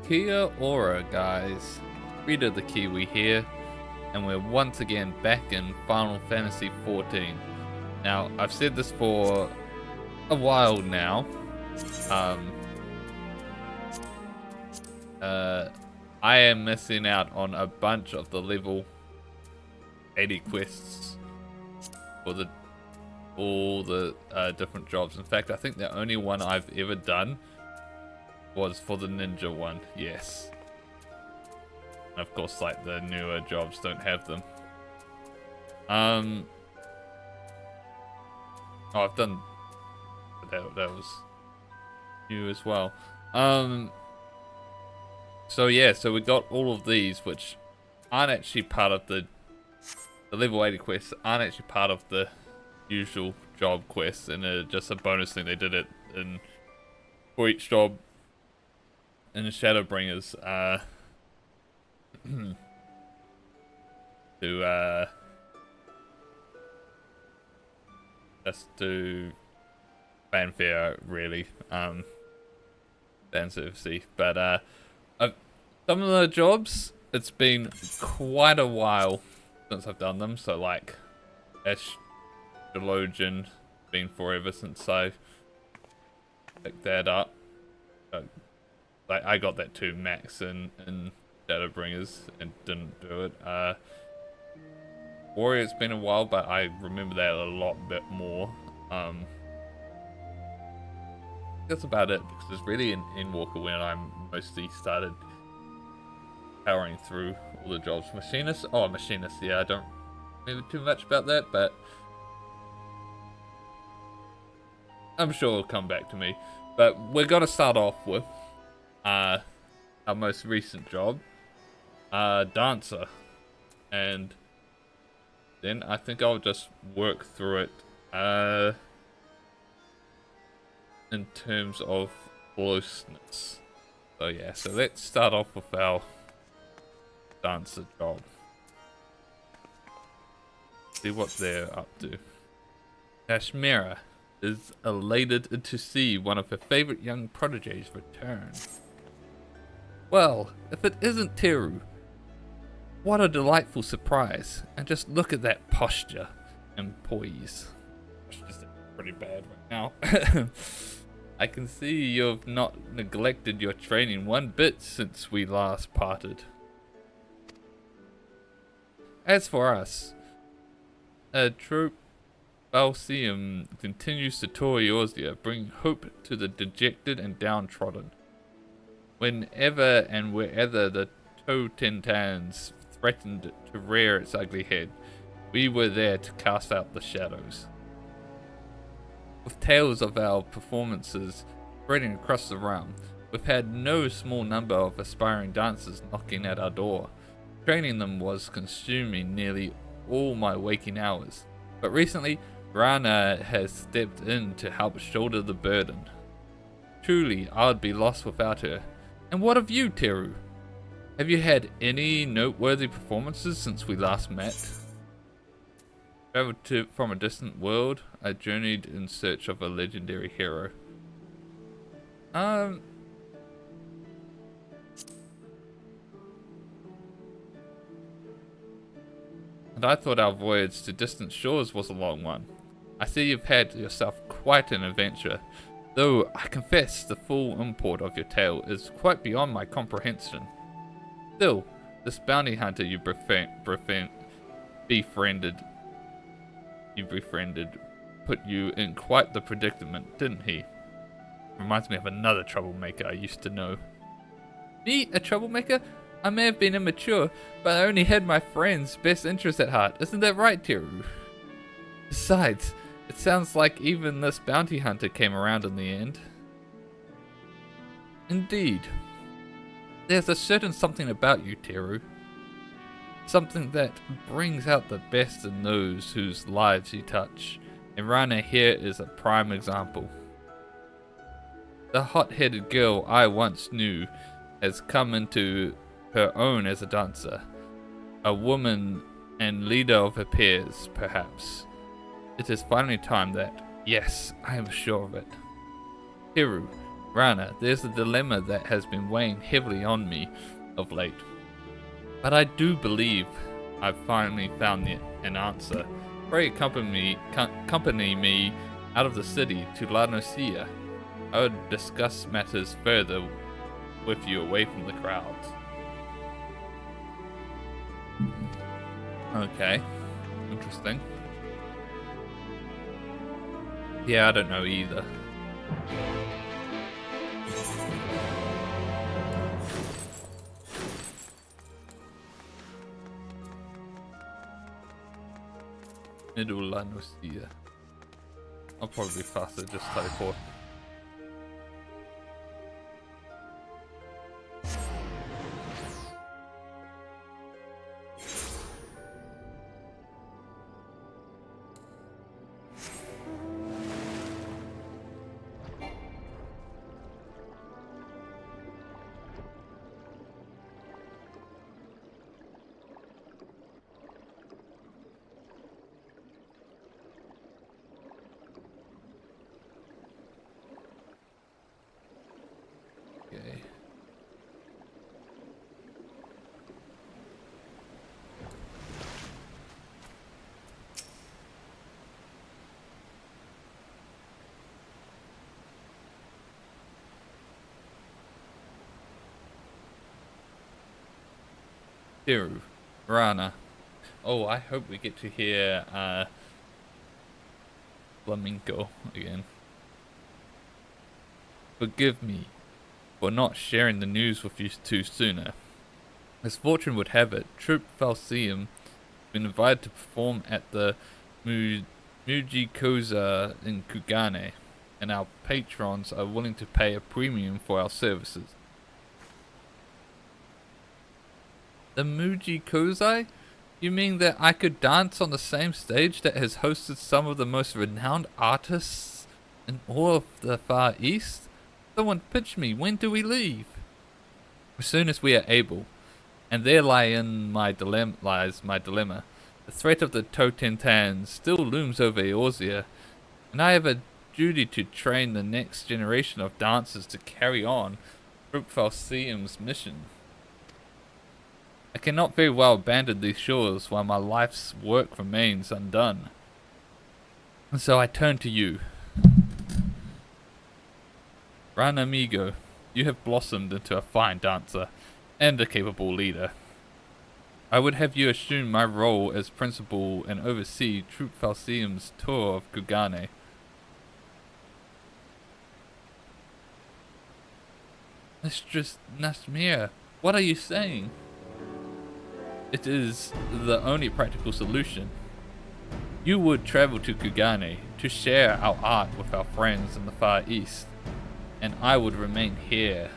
Kia ora, guys. Reader the Kiwi here, and we're once again back in Final Fantasy XIV. Now, I've said this for a while now. I am missing out on a bunch of the level 80 quests for all the different jobs. In fact, I think the only one I've ever done was for the ninja one, yes. And of course, like, the newer jobs don't have them. Oh, I've done that was new as well. So yeah, so we got all of these, which aren't actually part of the level 80 quests, aren't actually part of the usual job quests, and are just a bonus thing. They did it for each job in Shadowbringers to just do fanfare, really, dance overseas. But some of the jobs, it's been quite a while since I've done them. So like Astrologian, been forever since I picked that up. Like, I got that too, max in Shadowbringers, and didn't do it. Warrior, it's been a while, but I remember that a lot bit more. That's about it, because it's really in Walker when I mostly started powering through all the jobs. Machinist, yeah, I don't remember too much about that, but I'm sure it'll come back to me. But we're gonna start off with our most recent job, Dancer, and then I think I'll just work through it in terms of closeness. So yeah, so let's start off with our Dancer job. See what they're up to. Kashmira is elated to see one of her favorite young proteges return. Well, if it isn't Teru, what a delightful surprise. And just look at that posture and poise. Posture's pretty bad right now. I can see you've not neglected your training one bit since we last parted. As for us, Troop Balsium continues to tour Eorzea, bringing hope to the dejected and downtrodden. Whenever and wherever the Totentans threatened to rear its ugly head, we were there to cast out the shadows. With tales of our performances spreading across the realm, we've had no small number of aspiring dancers knocking at our door. Training them was consuming nearly all my waking hours, but recently Rana has stepped in to help shoulder the burden. Truly, I would be lost without her. And what of you, Teru? Have you had any noteworthy performances since we last met? Traveled from a distant world, I journeyed in search of a legendary hero. And I thought our voyage to distant shores was a long one. I see you've had yourself quite an adventure, though I confess the full import of your tale is quite beyond my comprehension. Still, this bounty hunter you befriended put you in quite the predicament, didn't he? Reminds me of another troublemaker I used to know. Me, a troublemaker? I may have been immature, but I only had my friend's best interest at heart. Isn't that right, Teru? Besides, it sounds like even this bounty hunter came around in the end. Indeed. There's a certain something about you, Teru. Something that brings out the best in those whose lives you touch. And Rana here is a prime example. The hot-headed girl I once knew has come into her own as a dancer. A woman and leader of her peers, perhaps. It is finally time that, yes, I am sure of it. Teru, Rana, there's a dilemma that has been weighing heavily on me of late. But I do believe I've finally found an answer. Pray accompany me out of the city to La Nocia. I would discuss matters further with you away from the crowds. Okay. Interesting. Yeah, I don't know either. Middle La Nocia. I'll probably be faster, just teleport. Okay. Tiru, Rana. Oh, I hope we get to hear Flamenco again. Forgive me for not sharing the news with you two sooner. As fortune would have it, Troupe Falseum has been invited to perform at the Mujikoza in Kugane, and our patrons are willing to pay a premium for our services. The Mujikoza? You mean that I could dance on the same stage that has hosted some of the most renowned artists in all of the Far East? Someone pitch me, when do we leave? As soon as we are able. And there lies my dilemma. The threat of the Totentans still looms over Eorzea, and I have a duty to train the next generation of dancers to carry on Troupe Falseum's mission. I cannot very well abandon these shores while my life's work remains undone. And so I turn to you. Gran amigo, you have blossomed into a fine dancer and a capable leader. I would have you assume my role as principal and oversee Troupe Falseum's tour of Kugane. Mistress Nasmir, what are you saying? It is the only practical solution. You would travel to Kugane to share our art with our friends in the Far East, and I would remain here.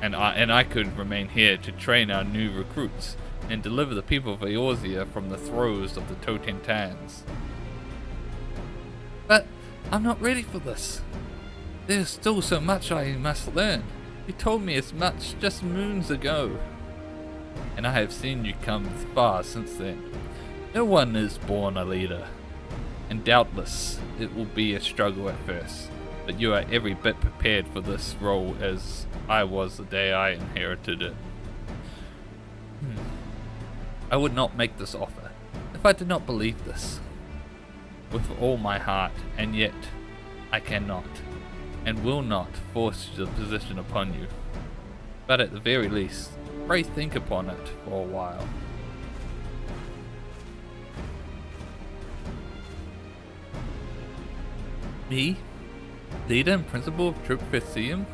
And I could remain here to train our new recruits and deliver the people of Eorzea from the throes of the Totentans. But I'm not ready for this. There's still so much I must learn. You told me as much just moons ago. And I have seen you come far since then. No one is born a leader. And doubtless it will be a struggle at first. But you are every bit prepared for this role as I was the day I inherited it. I would not make this offer if I did not believe this. With all my heart, and yet I cannot. And will not force the position upon you. But at the very least, pray think upon it for a while. Me? Leader and principal of Troupe Falseum?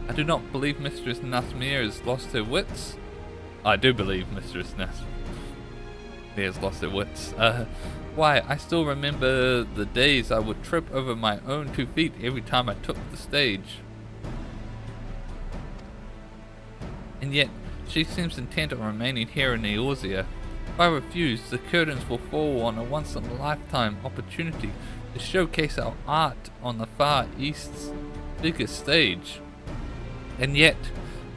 I do not believe Mistress Nasmir has lost her wits. I do believe Mistress Nasmir has lost her wits. Why, I still remember the days I would trip over my own 2 feet every time I took the stage. And yet, she seems intent on remaining here in Eorzea. If I refuse, the curtains will fall on a once-in-a-lifetime opportunity to showcase our art on the Far East's biggest stage. And yet,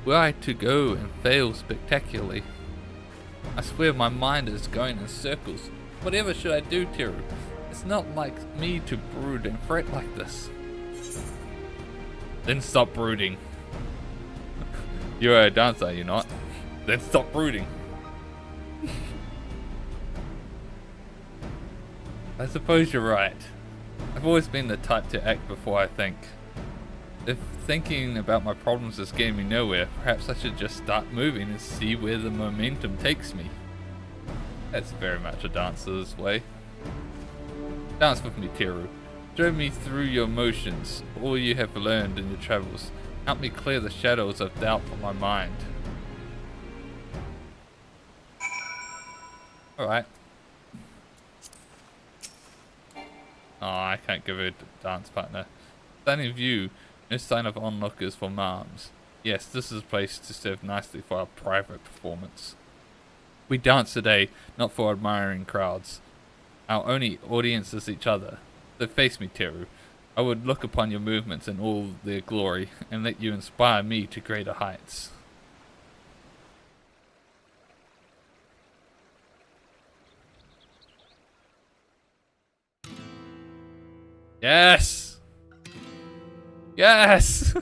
were I to go and fail spectacularly, I swear my mind is going in circles. Whatever should I do, Tiru? It's not like me to brood and fret like this. Then stop brooding. You're a dancer, you're not? Then stop brooding. I suppose you're right. I've always been the type to act before I think. If thinking about my problems is getting me nowhere, perhaps I should just start moving and see where the momentum takes me. That's very much a dancer's way. Dance with me, Teru. Show me through your motions, all you have learned in your travels. Help me clear the shadows of doubt from my mind. Alright. Oh, I can't give her a dance partner. Stunning view. No sign of onlookers for moms. Yes, this is a place to serve nicely for our private performance. We dance today, not for admiring crowds. Our only audience is each other. So face me, Teru. I would look upon your movements in all their glory, and let you inspire me to greater heights. Yes! Yes!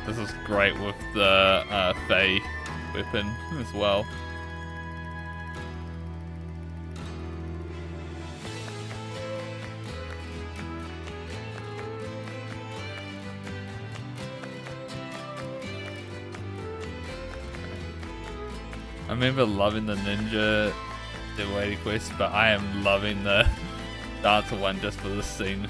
This is great with the Fae weapon as well. I remember loving the ninja Waiting quest, but I am loving the dancer one just for this scene.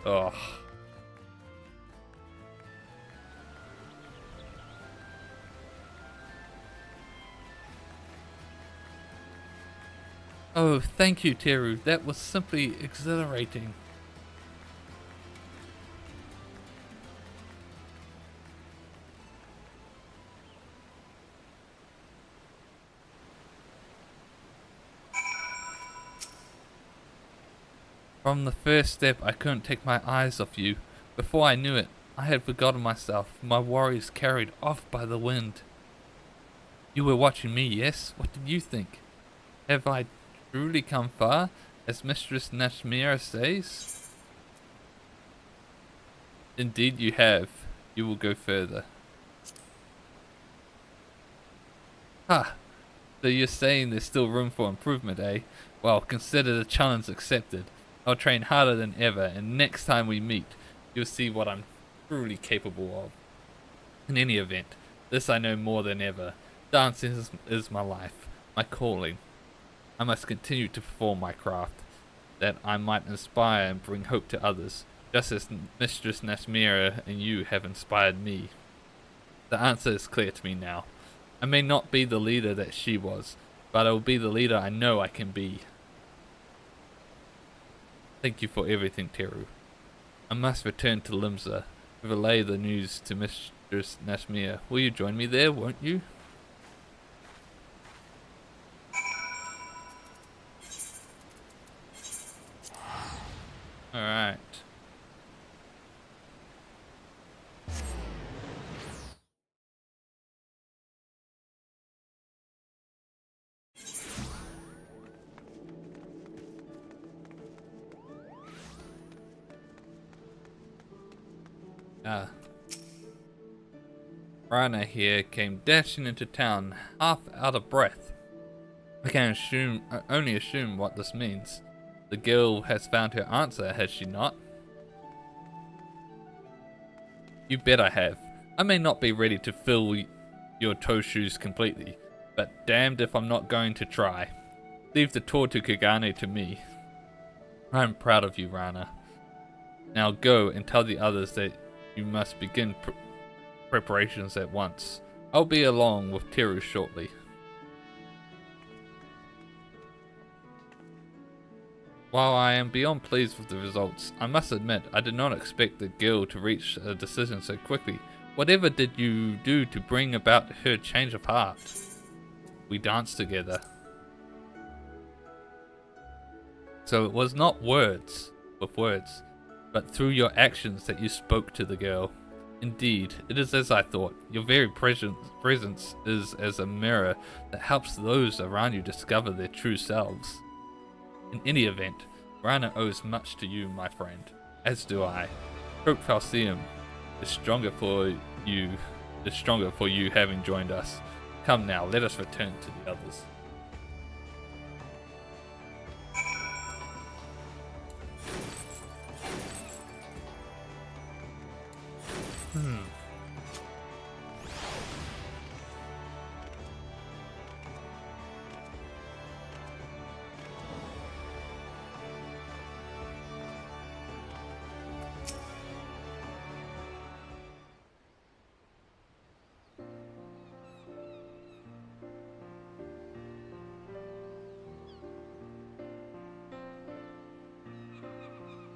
Oh. Oh, thank you, Teru. That was simply exhilarating. From the first step, I couldn't take my eyes off you. Before I knew it, I had forgotten myself, my worries carried off by the wind. You were watching me, yes? What did you think? Have I truly come far, as Mistress Nashmira says? Indeed you have. You will go further. Ha! So you're saying there's still room for improvement, eh? Well, consider the challenge accepted. I'll train harder than ever, and next time we meet, you'll see what I'm truly capable of. In any event, this I know more than ever. Dancing is my life, my calling. I must continue to perform my craft, that I might inspire and bring hope to others, just as Mistress Nashmira and you have inspired me. The answer is clear to me now. I may not be the leader that she was, but I will be the leader I know I can be. Thank you for everything, Teru. I must return to Limsa, relay the news to Mistress Nashmira. Will you join me there, won't you? Alright. Rana here came dashing into town, half out of breath. I can only assume what this means. The girl has found her answer, has she not? You bet I have. I may not be ready to fill your toe shoes completely, but damned if I'm not going to try. Leave the tour to Kagane to me. I'm proud of you, Rana. Now go and tell the others that you must begin preparations at once. I'll be along with Teru shortly. While I am beyond pleased with the results, I must admit I did not expect the girl to reach a decision so quickly. Whatever did you do to bring about her change of heart? We danced together. So it was not words, but through your actions that you spoke to the girl. Indeed, it is as I thought. Your very presence is as a mirror that helps those around you discover their true selves. In any event, Rana owes much to you, my friend, as do I. Hope FFXIV is stronger for you having joined us. Come now, let us return to the others.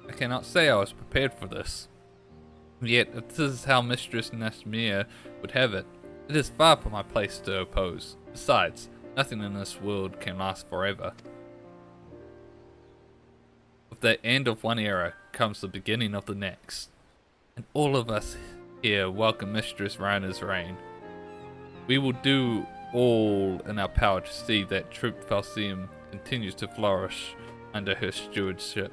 I cannot say I was prepared for this. Yet, if this is how Mistress Nasmir would have it, it is far from my place to oppose. Besides, nothing in this world can last forever. With the end of one era comes the beginning of the next. And all of us here welcome Mistress Rana's reign. We will do all in our power to see that Troop FFXIV continues to flourish under her stewardship.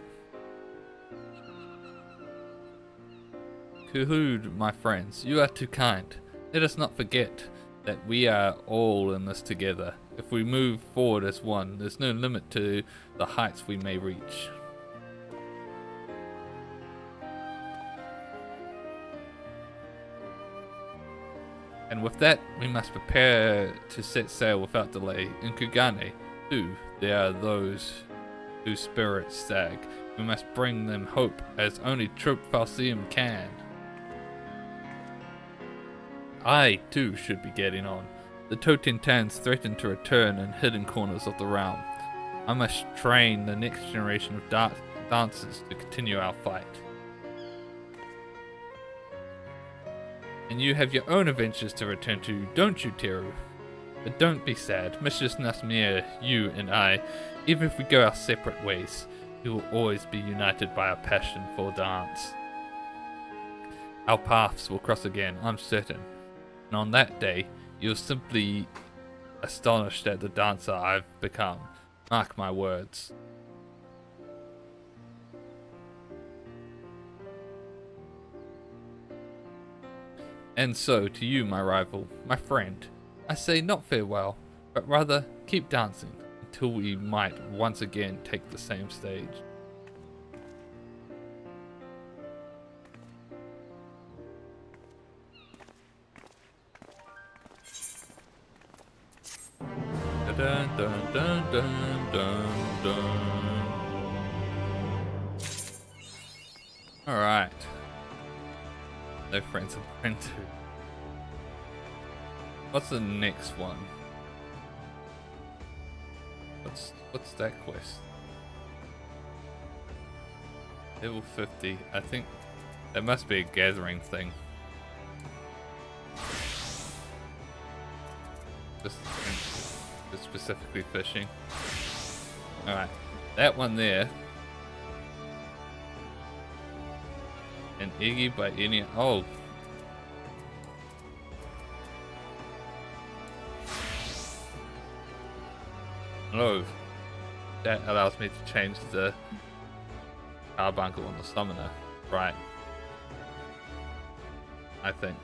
Kuhud, my friends, you are too kind. Let us not forget that we are all in this together. If we move forward as one, there's no limit to the heights we may reach. And with that, we must prepare to set sail without delay. In Kagane, too, there are those whose spirits sag. We must bring them hope as only Troop FFXIV can. I, too, should be getting on. The Totentans threaten to return in hidden corners of the realm. I must train the next generation of dancers to continue our fight. And you have your own adventures to return to, don't you, Teru? But don't be sad. Mistress Nasmir, you and I, even if we go our separate ways, we will always be united by our passion for dance. Our paths will cross again, I'm certain. And on that day, you'll simply astonished at the dancer I've become. Mark my words. And so, to you, my rival, my friend, I say not farewell, but rather keep dancing until we might once again take the same stage. Dun, dun, dun, dun, dun, dun. Alright. No friends of mine too. What's the next one? What's that quest? Level 50. I think that must be a gathering thing. Just specifically fishing. Alright, that one there. And Iggy by any. Oh. Oh. That allows me to change the carbuncle on the summoner. Right. I think.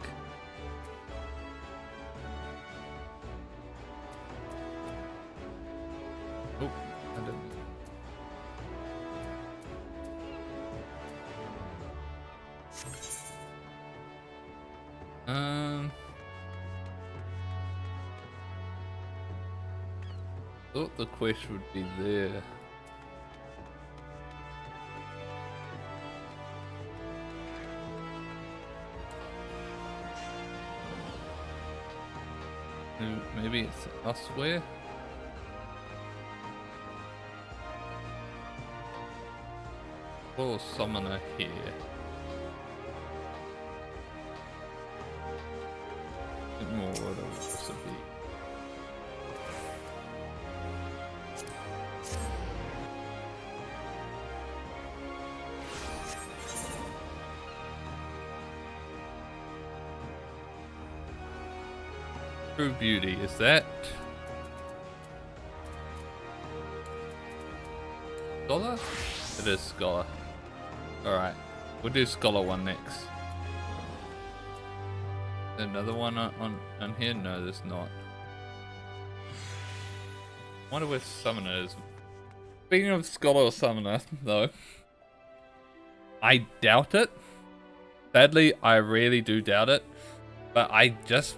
Oh, I didn't. Thought the quest would be there. Maybe it's elsewhere? Or summoner here. More what it would also be. True beauty, is that Scholar? It is Scholar. Alright, we'll do Scholar one next. Another one on here? No, there's not. I wonder where Summoner is. Speaking of Scholar or Summoner, though, I doubt it. Sadly, I really do doubt it. But I just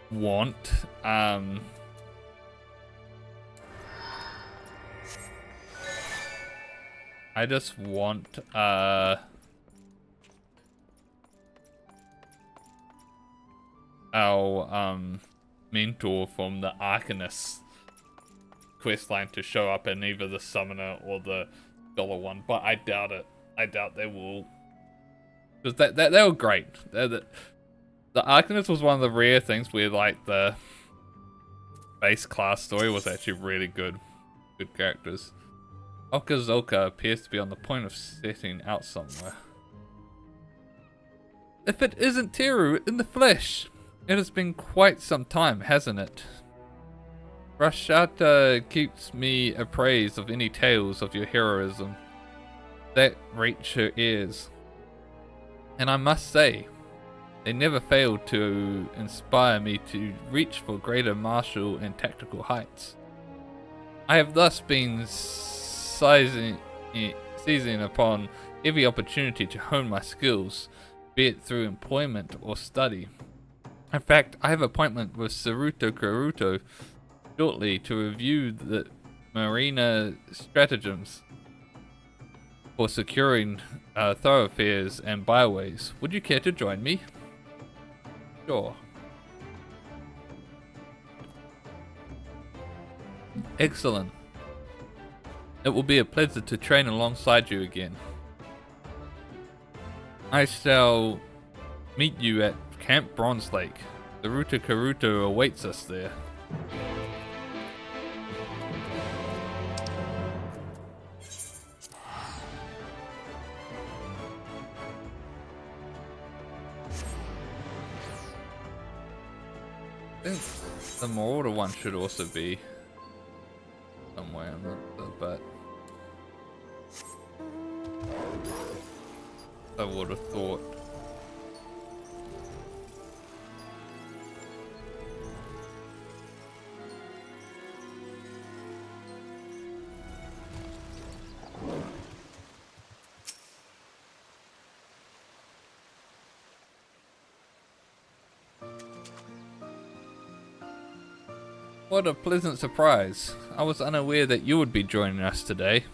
want our mentor from the Arcanist questline to show up in either the Summoner or the Scholar one, but I doubt it. I doubt they will, because they were great. The Arcanist was one of the rare things where like the base class story was actually really good characters. Okazoka appears to be on the point of setting out somewhere. If it isn't Teru in the flesh! It has been quite some time, hasn't it? Rashata keeps me appraised of any tales of your heroism that reach her ears. And I must say, they never failed to inspire me to reach for greater martial and tactical heights. I have thus been seizing upon every opportunity to hone my skills, be it through employment or study. In fact, I have an appointment with Saruto Karuto shortly to review the marina stratagems for securing thoroughfares and byways. Would you care to join me? Sure. Excellent. It will be a pleasure to train alongside you again. I shall meet you at Camp Bronze Lake. Saruto Karuto awaits us there. I think the Marauder one should also be somewhere, I'm not sure, but I would have thought. What a pleasant surprise. I was unaware that you would be joining us today.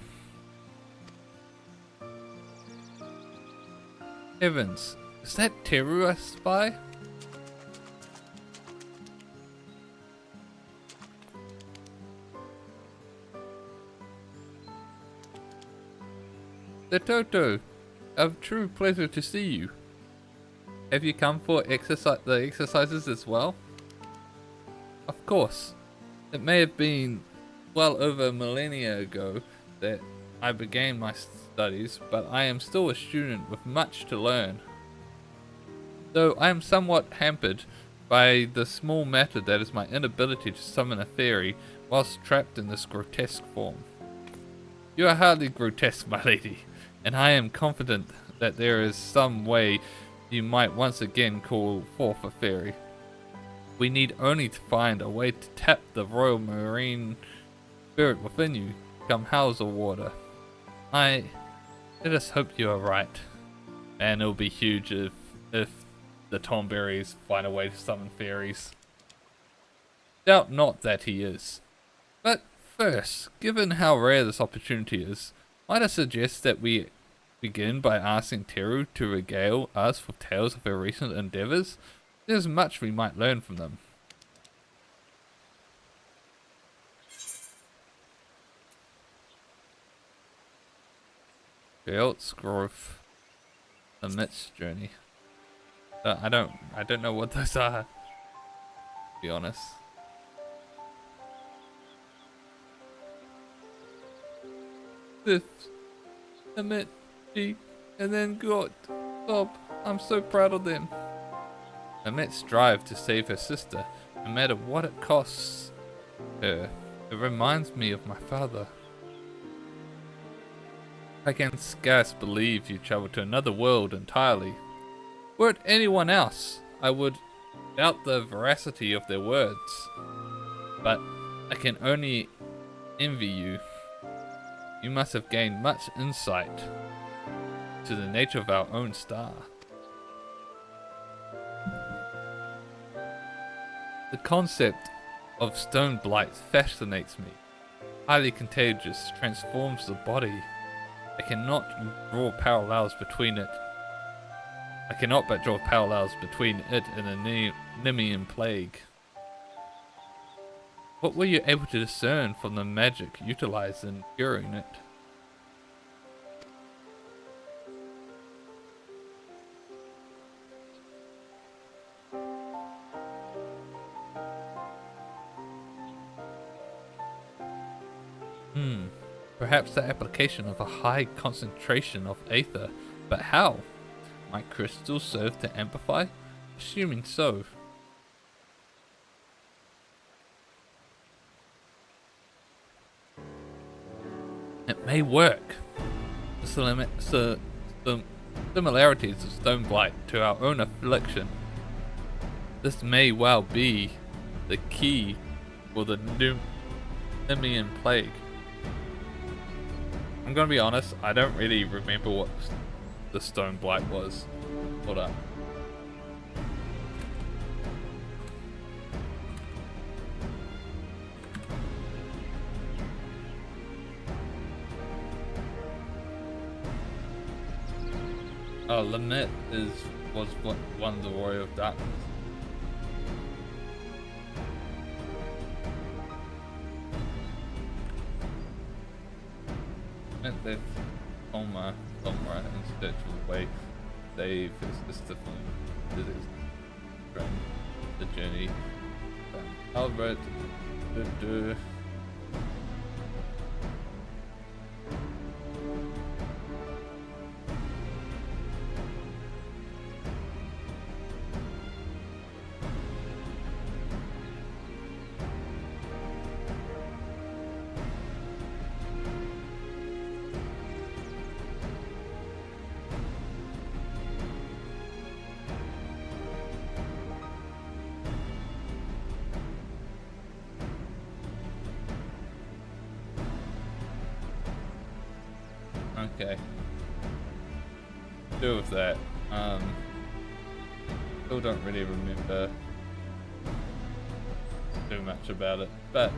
Heavens, is that Teru I spy? The Toto, a true pleasure to see you. Have you come for the exercises as well? Of course. It may have been well over a millennia ago that I began my studies, but I am still a student with much to learn. Though I am somewhat hampered by the small matter that is my inability to summon a fairy whilst trapped in this grotesque form. You are hardly grotesque, my lady, and I am confident that there is some way you might once again call forth a fairy. We need only to find a way to tap the royal marine spirit within you, come house or water. Let us hope you are right. Man, it'll be huge if the Tomberries find a way to summon fairies. Doubt not that he is. But First, given how rare this opportunity is, might I suggest that we begin by asking Teru to regale us with tales of her recent endeavours? There's much we might learn from them. Geralt's growth, the Mit's journey. I don't know what those are, to be honest. This, the Mit, G, and then God, stop. I'm so proud of them. Amit strive to save her sister, no matter what it costs her. It reminds me of my father. I can scarce believe you traveled to another world entirely. Were it anyone else, I would doubt the veracity of their words. But I can only envy you. You must have gained much insight to the nature of our own star. The concept of stone blight fascinates me. Highly contagious, transforms the body. I cannot draw parallels between it. I cannot but draw parallels between it and the Nemean plague. What were you able to discern from the magic utilized in curing it? Perhaps the application of a high concentration of aether, but how? Might crystals serve to amplify? Assuming so. It may work. The similarities of stone blight to our own affliction. This may well be the key for the Nemean plague. I'm gonna be honest, I don't really remember what the stone blight was. Hold up. Oh, Limit was one of the Warrior of Darkness. Meant that Oma in search of a way to save his sister from the journey. Albert, okay. Do with that. Still don't really remember too much about it, but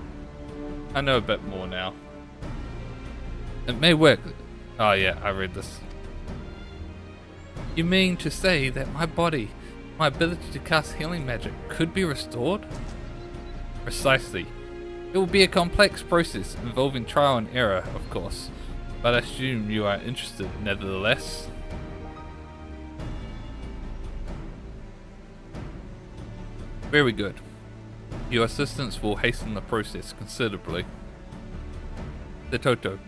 I know a bit more now. It may work. Oh yeah, I read this. You mean to say that my body, my ability to cast healing magic could be restored? Precisely. It will be a complex process involving trial and error, of course. But I assume you are interested nevertheless. Very good. Your assistance will hasten the process considerably. Toto,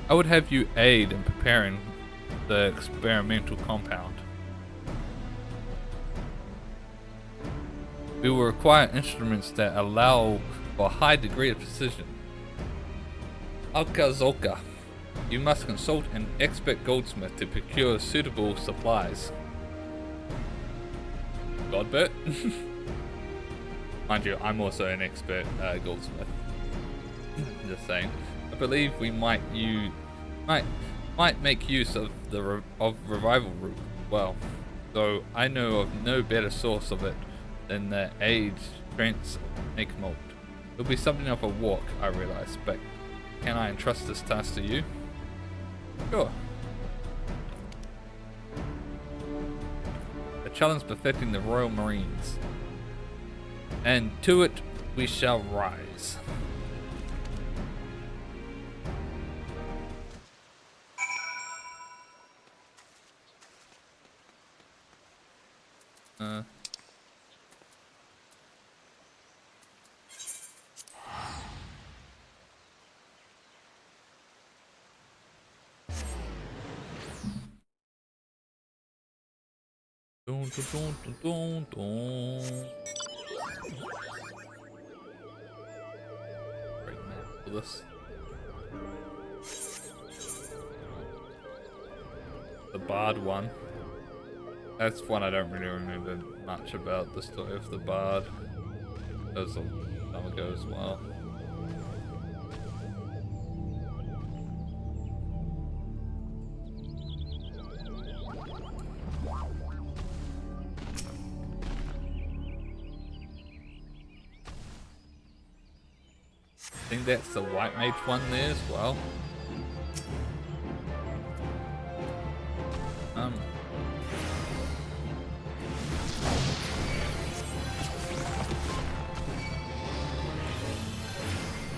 I would have you aid in preparing the experimental compound. We will require instruments that allow for a high degree of precision. Alkazoka. You must consult an expert goldsmith to procure suitable supplies. Godbert? Mind you, I'm also an expert goldsmith. Just saying. I believe we might make use of the revival root well. Though I know of no better source of it than the aged strengths make mold. It'll be something of a walk, I realize, but can I entrust this task to you? Sure. A challenge perfecting the Royal Marines. And to it we shall rise. Dun, dun, dun, dun, dun. Great map for this. The Bard one. That's one I don't really remember much about, the story of the Bard. That was a long time ago as well. I think that's the White Mage one there as well.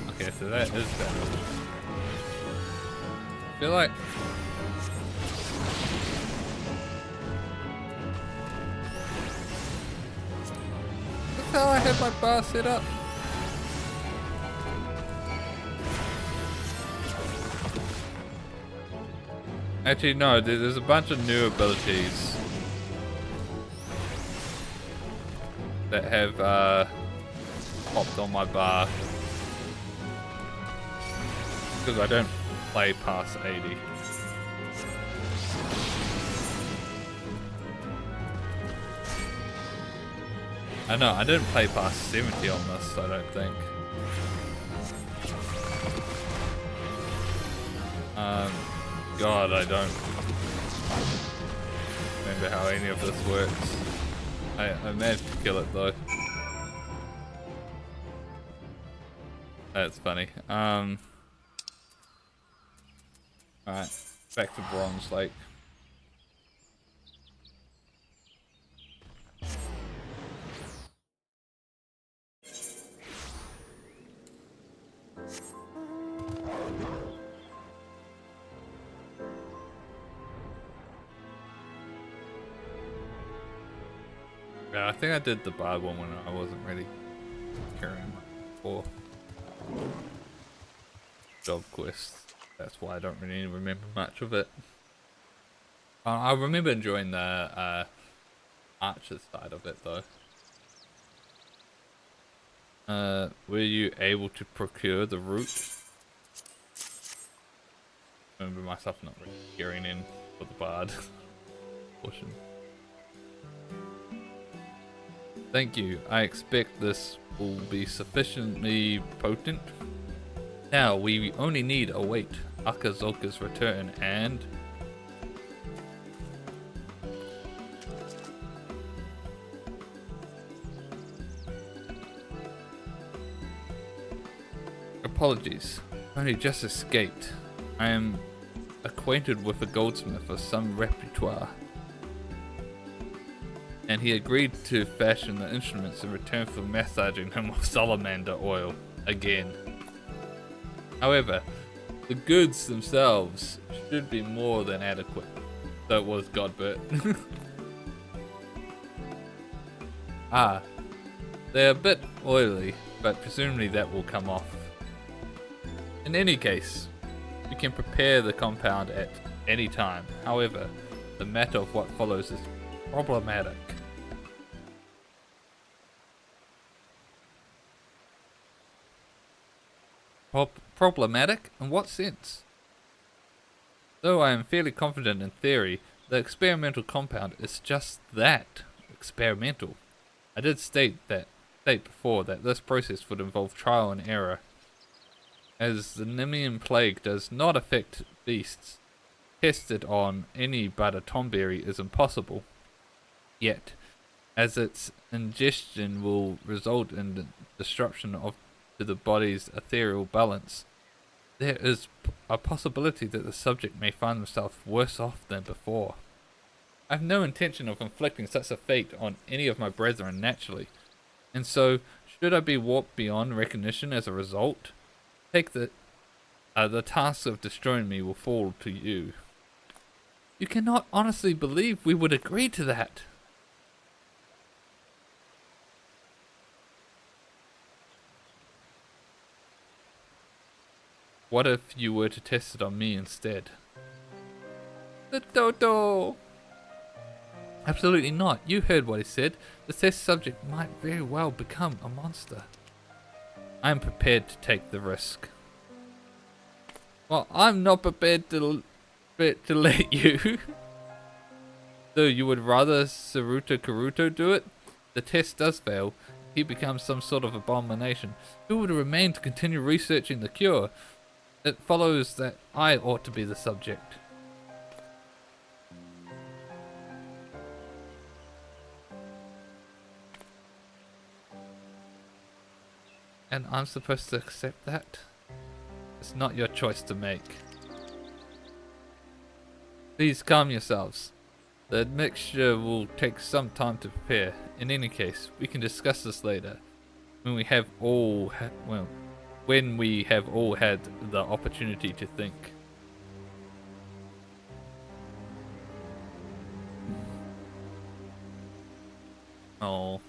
Okay, so that is better. I feel like that's how I have my bar set up. Actually, no, there's a bunch of new abilities that have popped on my bar because I don't play past 80. I know, I didn't play past 70 on this, I don't think. God, I don't remember how any of this works. I managed to kill it though. That's funny. Alright, back to Bronze Lake. Yeah, I think I did the Bard one when I wasn't really caring for job quests. That's why I don't really remember much of it. I remember enjoying the archer side of it though. Were you able to procure the route? I remember myself not really gearing in for the Bard portion. Thank you. I expect this will be sufficiently potent. Now we only need to await Akazoka's return and apologies. Only just escaped. I am acquainted with a goldsmith of some repertoire, and he agreed to fashion the instruments in return for massaging him with salamander oil again. However, the goods themselves should be more than adequate. So it was Godbert. They're a bit oily, but presumably that will come off. In any case, you can prepare the compound at any time. However, the matter of what follows is problematic. Problematic? In what sense? Though I am fairly confident in theory, the experimental compound is just that, experimental. I did state before that this process would involve trial and error. As the Nemean plague does not affect beasts, tested on any but a tomberry is impossible. Yet, as its ingestion will result in the disruption of to the body's ethereal balance, there is a possibility that the subject may find themselves worse off than before. I have no intention of inflicting such a fate on any of my brethren naturally, and so, should I be warped beyond recognition as a result, take the task of destroying me will fall to you. You cannot honestly believe we would agree to that. What if you were to test it on me instead? The Toto! Absolutely not. You heard what he said. The test subject might very well become a monster. I am prepared to take the risk. Well, I'm not prepared to let you. So you would rather Saruto Karuto do it? The test does fail. He becomes some sort of abomination. Who would remain to continue researching the cure? It follows that I ought to be the subject. And I'm supposed to accept that? It's not your choice to make. Please calm yourselves. The admixture will take some time to prepare. In any case, we can discuss this later, when we have all had the opportunity to think. Oh,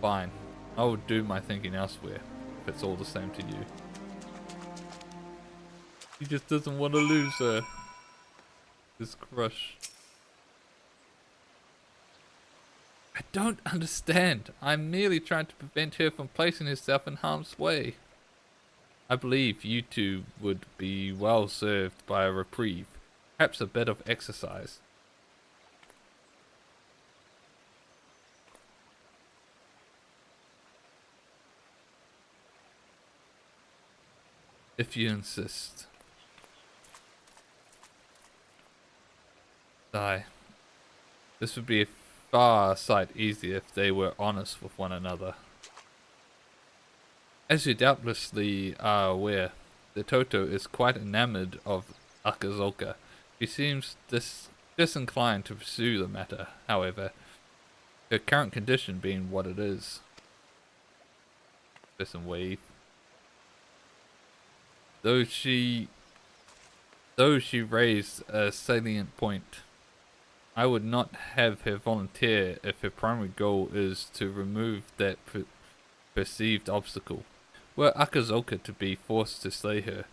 fine. I will do my thinking elsewhere, if it's all the same to you. He just doesn't want to lose her. His crush. I don't understand. I'm merely trying to prevent her from placing herself in harm's way. I believe you two would be well served by a reprieve, perhaps a bit of exercise. If you insist. This would be a far sight easier if they were honest with one another. As you doubtlessly are aware, the Toto is quite enamored of Akazuka. She seems disinclined to pursue the matter, however, her current condition being what it is. Listen, wave. Though she raised a salient point, I would not have her volunteer if her primary goal is to remove that perceived obstacle. Were Akazuka to be forced to slay her,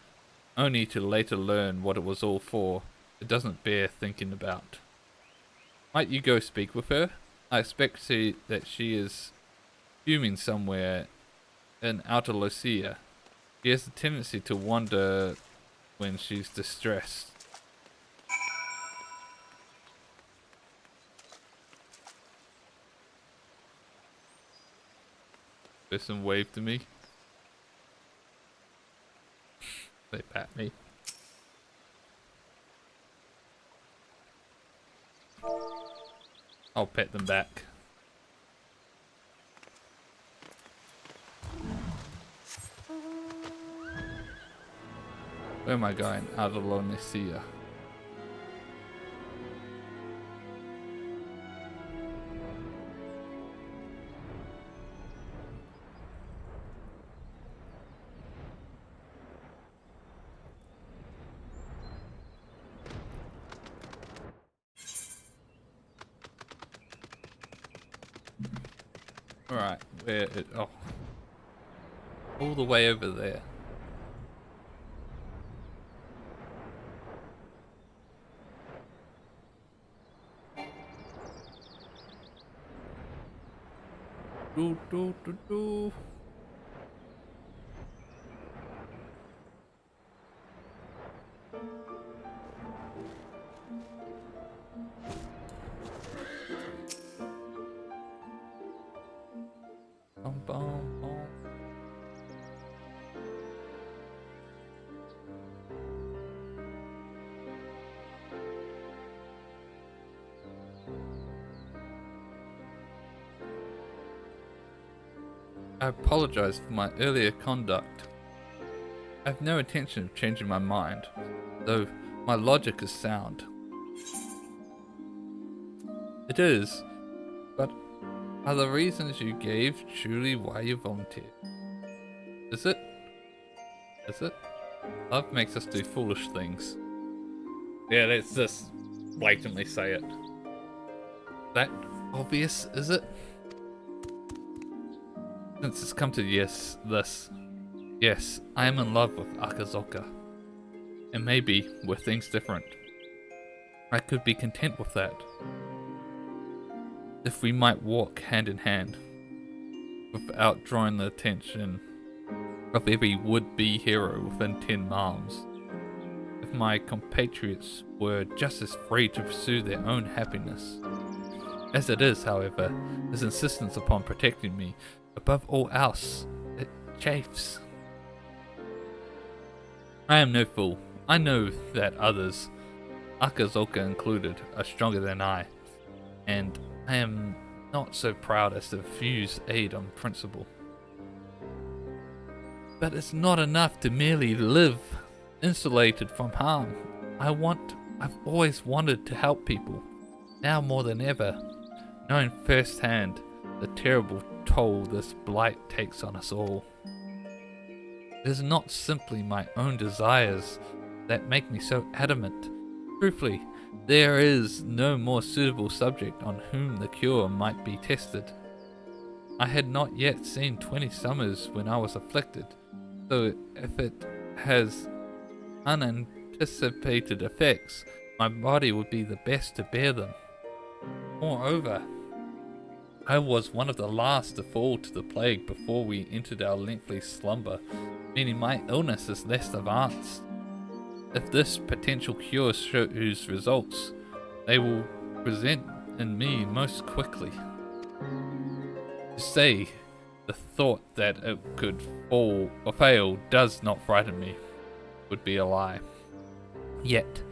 only to later learn what it was all for, it doesn't bear thinking about. Might you go speak with her? I expect that she is fuming somewhere in Outer Lucia. She has a tendency to wander when she's distressed. Person wave to me. They pat me. I'll pet them back. Where am I going? Out of Lonesia. Alright, where it, oh. All the way over there. Do do do do. Bum, bum, bum. I apologize for my earlier conduct. I have no intention of changing my mind, though my logic is sound. It is, but are the reasons you gave truly why you volunteered? Is it? Is it? Love makes us do foolish things. Yeah, let's just blatantly say it. That obvious, is it? Since it's come to yes, I am in love with Akazoka. And maybe, were things different, I could be content with that. If we might walk hand in hand, without drawing the attention of every would-be hero within 10 miles. If my compatriots were just as free to pursue their own happiness. As it is, however, his insistence upon protecting me, above all else, it chafes. I am no fool. I know that others, Akazoka included, are stronger than I, and I am not so proud as to refuse aid on principle. But it's not enough to merely live insulated from harm. I've always wanted to help people, now more than ever, knowing firsthand the terrible toll this blight takes on us all. It is not simply my own desires that make me so adamant. Truthfully, there is no more suitable subject on whom the cure might be tested. I had not yet seen 20 summers when I was afflicted, so if it has unanticipated effects, my body would be the best to bear them. Moreover, I was one of the last to fall to the plague before we entered our lengthy slumber, meaning my illness is less advanced. If this potential cure shows results, they will present in me most quickly. To say the thought that it could fall or fail does not frighten me would be a lie. Yet,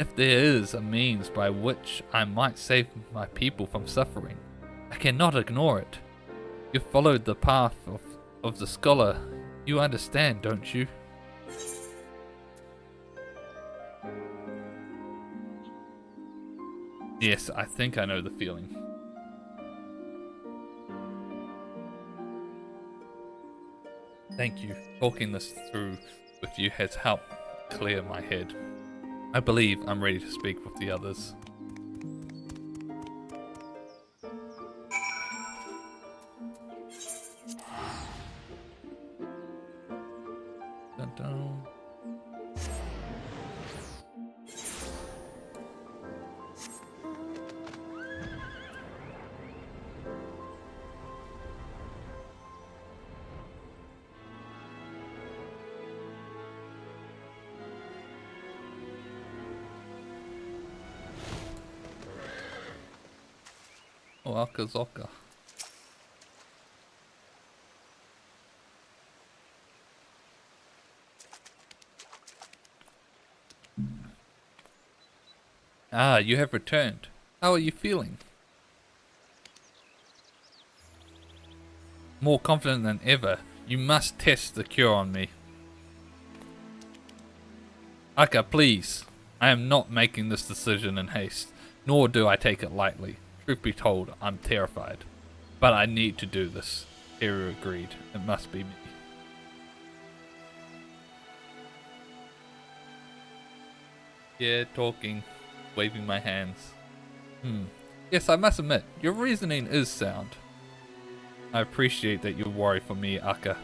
if there is a means by which I might save my people from suffering, I cannot ignore it. You followed the path of the scholar. You understand, don't you? Yes, I think I know the feeling. Thank you. Talking this through with you has helped clear my head. I believe I'm ready to speak with the others. Dun dun. Oh, Akazoka. Ah, you have returned. How are you feeling? More confident than ever. You must test the cure on me. Aka, please. I am not making this decision in haste, nor do I take it lightly. Truth be told, I'm terrified. But I need to do this. Hiro agreed. It must be me. Yeah, talking. Waving my hands. Yes, I must admit, your reasoning is sound. I appreciate that you worry for me, Aka.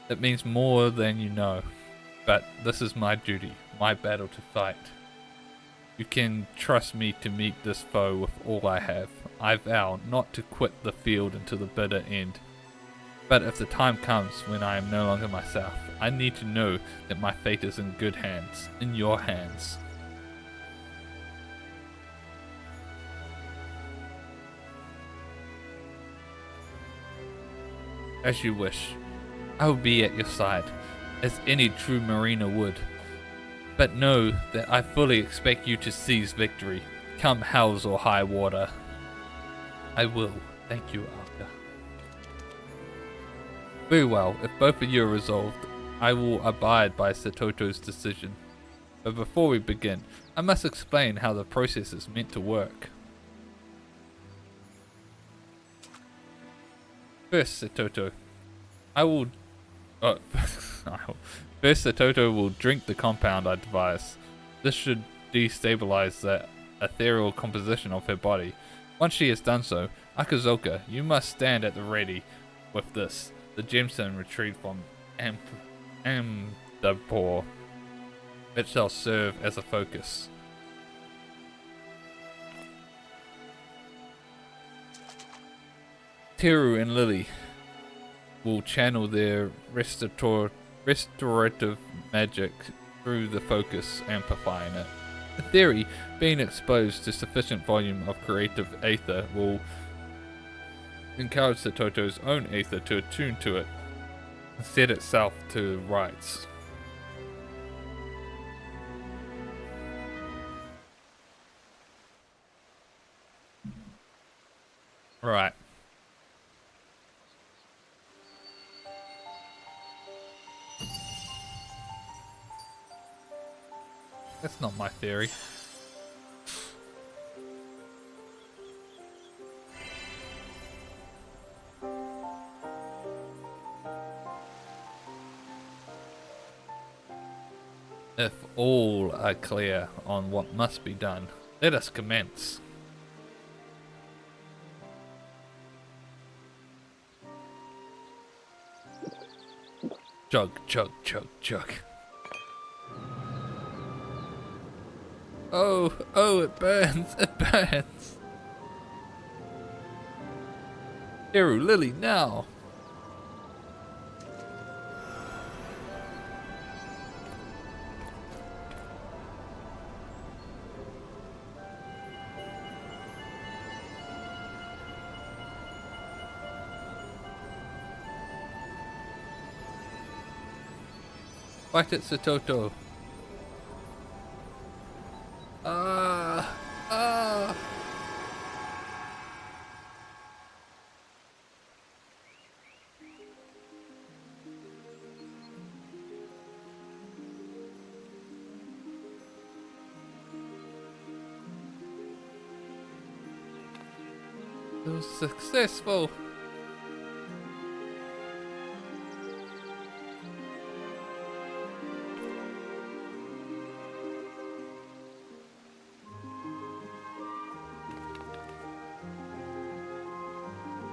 It means more than you know. But this is my duty, my battle to fight. You can trust me to meet this foe with all I have. I vow not to quit the field until the bitter end. But if the time comes when I am no longer myself, I need to know that my fate is in good hands, in your hands. As you wish. I will be at your side, as any true mariner would. But know that I fully expect you to seize victory, come hells or high water. I will. Thank you, Aka. Very well, if both of you are resolved, I will abide by Satoto's decision. But before we begin, I must explain how the process is meant to work. First, Satoto, First, Satoto will drink the compound I devise. This should destabilize the ethereal composition of her body. Once she has done so, Akazoka, you must stand at the ready with this, the gemstone retrieved from Amdapor. It shall serve as a focus. Teru and Lily will channel their restorative magic through the focus, amplifying it. In theory, being exposed to sufficient volume of creative aether will encourage Satoto's own aether to attune to it and set itself to rights. Right. That's not my theory. If all are clear on what must be done, let us commence. Chug, chug, chug, chug. Oh, it burns, it burns. Teru, Lily, now. Fight it, Satoto. It was successful.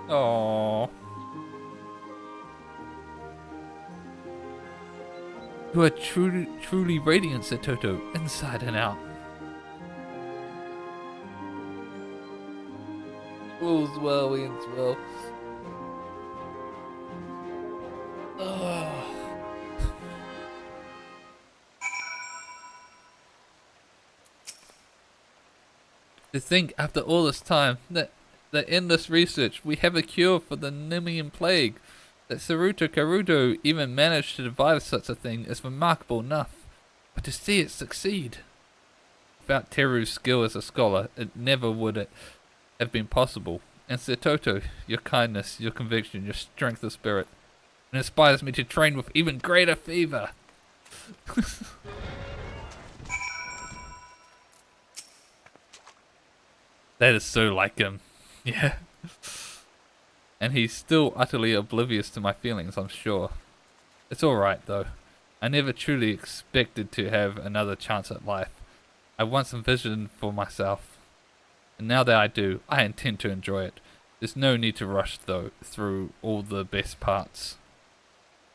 Oh, you are truly radiant, Satoto, inside and out. All's well, ends well. To think, after all this time, that the endless research, we have a cure for the Nemean plague. That Saruto Karuto even managed to devise such a thing is remarkable enough. But to see it succeed. Without Teru's skill as a scholar, it never would have been possible. And Satoto, your kindness, your conviction, your strength of spirit, it inspires me to train with even greater fervor. That is so like him. Yeah. And he's still utterly oblivious to my feelings, I'm sure. It's alright though. I never truly expected to have another chance at life. I once envisioned for myself. And now that I do, I intend to enjoy it. There's no need to rush though through all the best parts.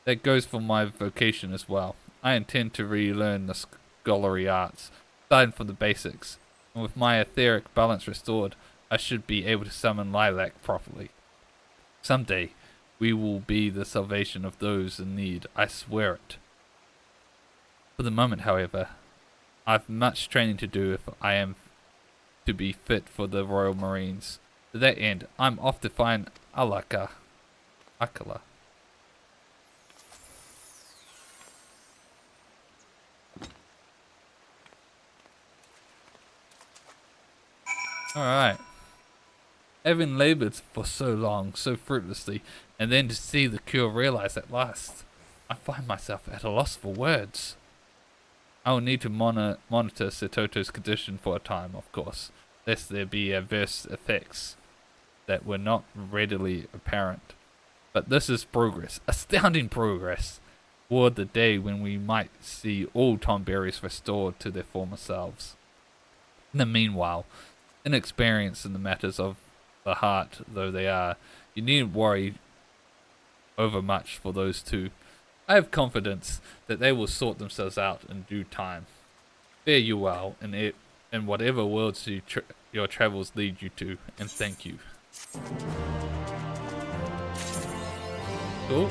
That goes for my vocation as well. I intend to relearn the scholarly arts, starting from the basics. And with my etheric balance restored, I should be able to summon Lilac properly. Someday, we will be the salvation of those in need, I swear it. For the moment, however, I've much training to do if I am to be fit for the Royal Marines. To that end, I'm off to find Akala. Alright. Having laboured for so long, so fruitlessly, and then to see the cure realised at last, I find myself at a loss for words. I will need to monitor Satoto's condition for a time, of course, lest there be adverse effects that were not readily apparent. But this is progress, astounding progress, toward the day when we might see all Tomberries restored to their former selves. In the meanwhile, inexperienced in the matters of the heart though they are, you needn't worry overmuch for those two. I have confidence that they will sort themselves out in due time. Fare you well in whatever worlds your travels lead you to, and thank you. Cool.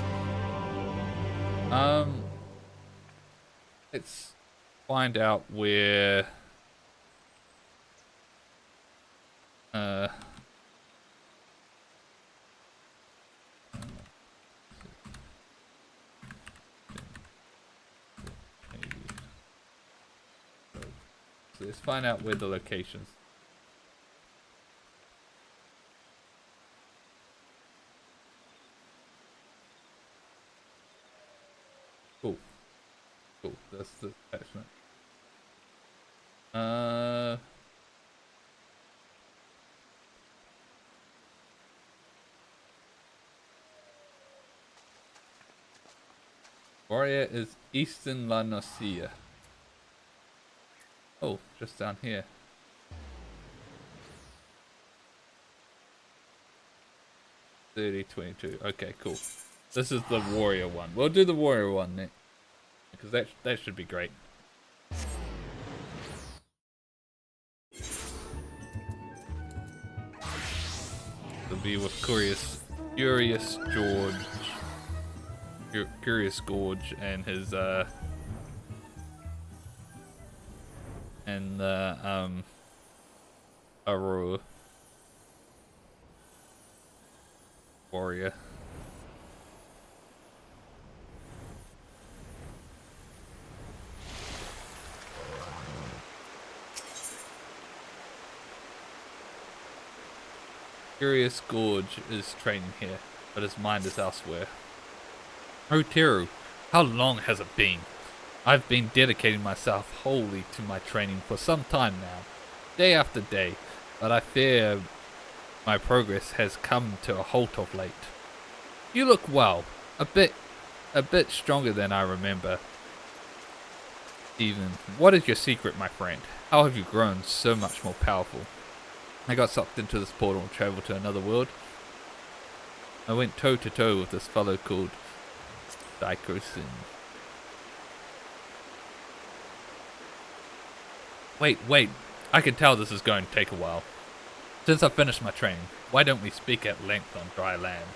Let's find out where let's find out where the locations. Cool. Cool. That's the attachment. Warrior is Eastern La Nocia. Oh, just down here. $30.22. Okay, cool. This is the warrior one. We'll do the warrior one next, because that should be great. It'll be with Curious Gorge and his and Aurora warrior. Curious Gorge is training here, but his mind is elsewhere. Oh Teru, how long has it been? I've been dedicating myself wholly to my training for some time now, day after day, but I fear my progress has come to a halt of late. You look well, a bit stronger than I remember. Even, what is your secret, my friend? How have you grown so much more powerful? I got sucked into this portal and traveled to another world. I went toe to toe with this fellow called Daikosin. Wait, I can tell this is going to take a while. Since I've finished my training, why don't we speak at length on dry land?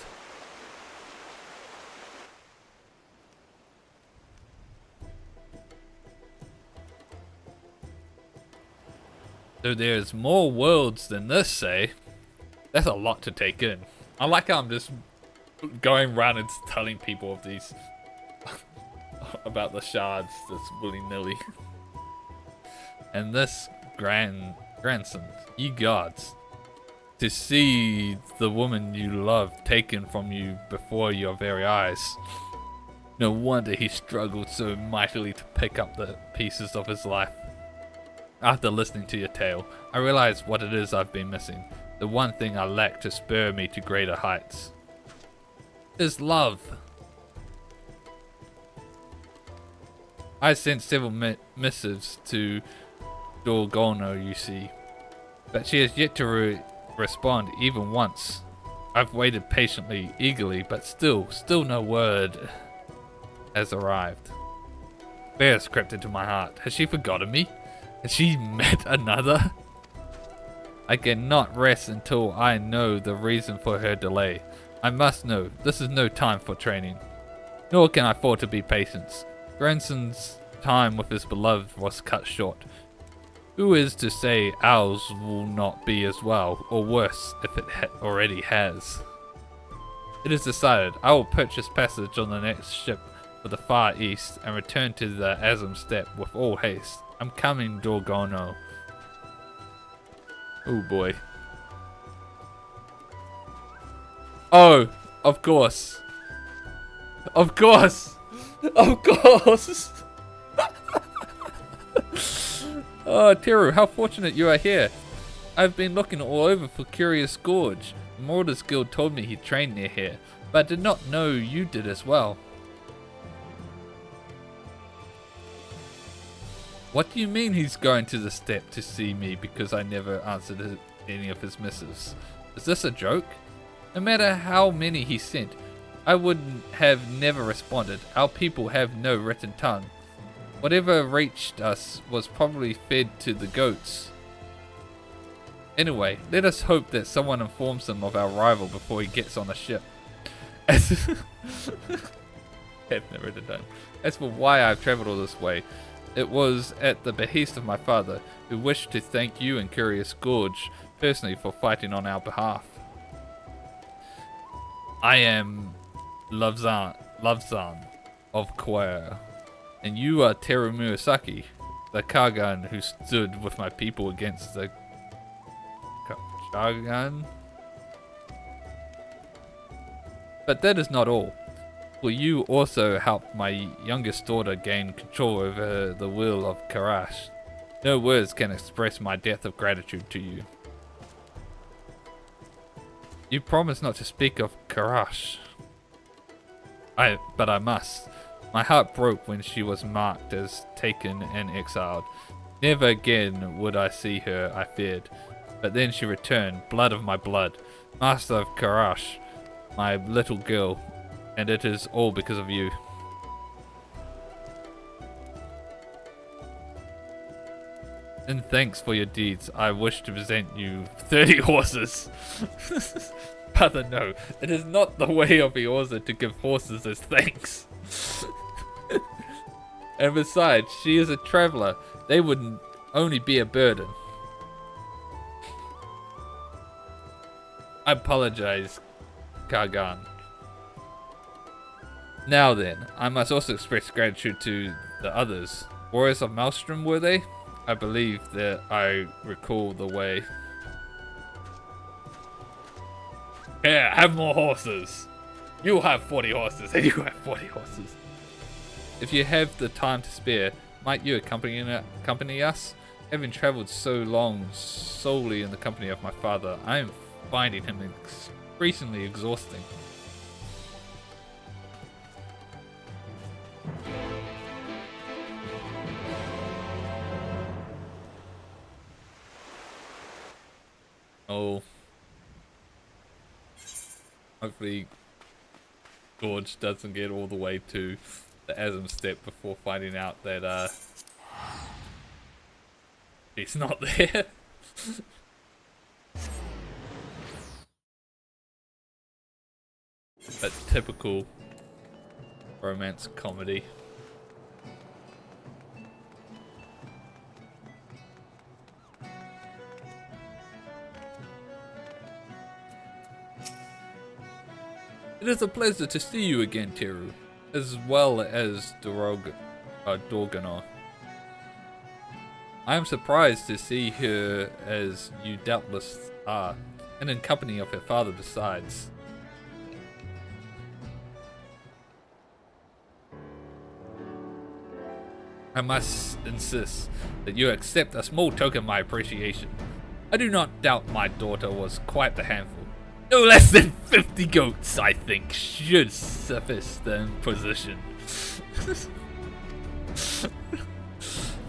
So there's more worlds than this, say? That's a lot to take in. I like how I'm just going around and telling people of these about the shards, just willy-nilly. And this grandson, ye gods, to see the woman you love taken from you before your very eyes. No wonder he struggled so mightily to pick up the pieces of his life. After listening to your tale, I realize what it is I've been missing. The one thing I lack to spur me to greater heights is love. I sent several missives to Dorgono, you see, but she has yet to respond even once. I've waited patiently, eagerly, but still no word has arrived. Fear crept into my heart. Has she forgotten me? Has she met another? I cannot rest until I know the reason for her delay. I must know. This is no time for training. Nor can I afford to be patient. Granson's time with his beloved was cut short. Who is to say ours will not be as well, or worse, if it already has? It is decided. I will purchase passage on the next ship for the Far East and return to the Azim Steppe with all haste. I'm coming, Dorgono. Oh boy. Oh, of course. Of course! Of course! Oh, Teru, how fortunate you are here. I've been looking all over for Curious Gorge. The Marauders Guild told me he trained near here, but I did not know you did as well. What do you mean he's going to the step to see me because I never answered any of his missives? Is this a joke? No matter how many he sent, I would have never responded. Our people have no written tongue. Whatever reached us was probably fed to the goats. Anyway, let us hope that someone informs him of our arrival before he gets on the ship. As for why I've travelled all this way, it was at the behest of my father, who wished to thank you and Curious Gorge personally for fighting on our behalf. I am Lovezan of Korea, and you are Teru Murasaki, the Kagan who stood with my people against the Kagan. But that is not all. For you also helped my youngest daughter gain control over the will of Karash. No words can express my debt of gratitude to you. You promised not to speak of Karash. But I must. My heart broke when she was marked as taken and exiled. Never again would I see her, I feared. But then she returned, blood of my blood, master of Karash, my little girl, and it is all because of you. In thanks for your deeds, I wish to present you 30 horses. Father, no, it is not the way of Eorza to give horses as thanks. And besides, she is a traveler. They would only be a burden. I apologize, Kagan. Now then, I must also express gratitude to the others. Warriors of Maelstrom, were they? I believe that I recall the way. Here, have more horses. You have 40 horses, and you have 40 horses. If you have the time to spare, might you accompany us? Having travelled so long solely in the company of my father, I am finding him increasingly exhausting. Oh. Hopefully Gorge doesn't get all the way to the Asm step before finding out that he's not there. But typical romance comedy. It is a pleasure to see you again, Teru, as well as Dorganor. I am surprised to see her as you doubtless are, and in company of her father besides. I must insist that you accept a small token of my appreciation. I do not doubt my daughter was quite the handful. No less than 50 goats, I think, should suffice the imposition.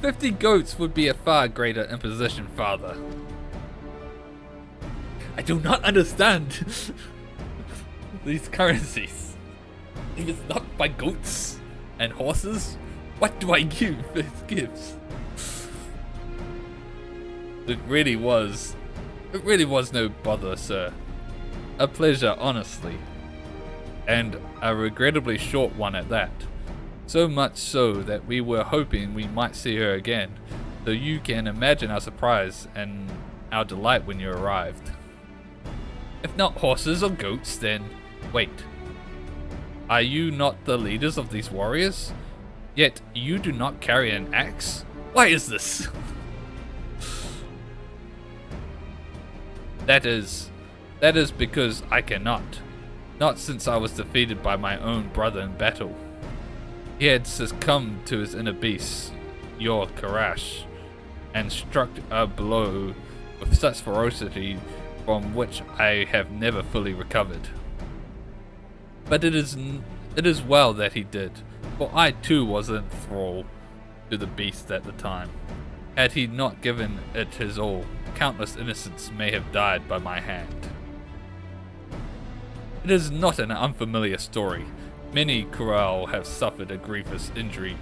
50 goats would be a far greater imposition, father. I do not understand these currencies. If it's not by goats and horses, what do I give as gifts? It really was no bother, sir. A pleasure, honestly. And a regrettably short one at that. So much so that we were hoping we might see her again, so you can imagine our surprise and our delight when you arrived. If not horses or goats, then wait. Are you not the leaders of these warriors? Yet you do not carry an axe? Why is this? That is because I cannot. Not since I was defeated by my own brother in battle. He had succumbed to his inner beast, your Karash, and struck a blow with such ferocity from which I have never fully recovered. But it is well that he did, for I too was in thrall to the beast at the time. Had he not given it his all, countless innocents may have died by my hand. It is not an unfamiliar story. Many Kural have suffered a grievous injury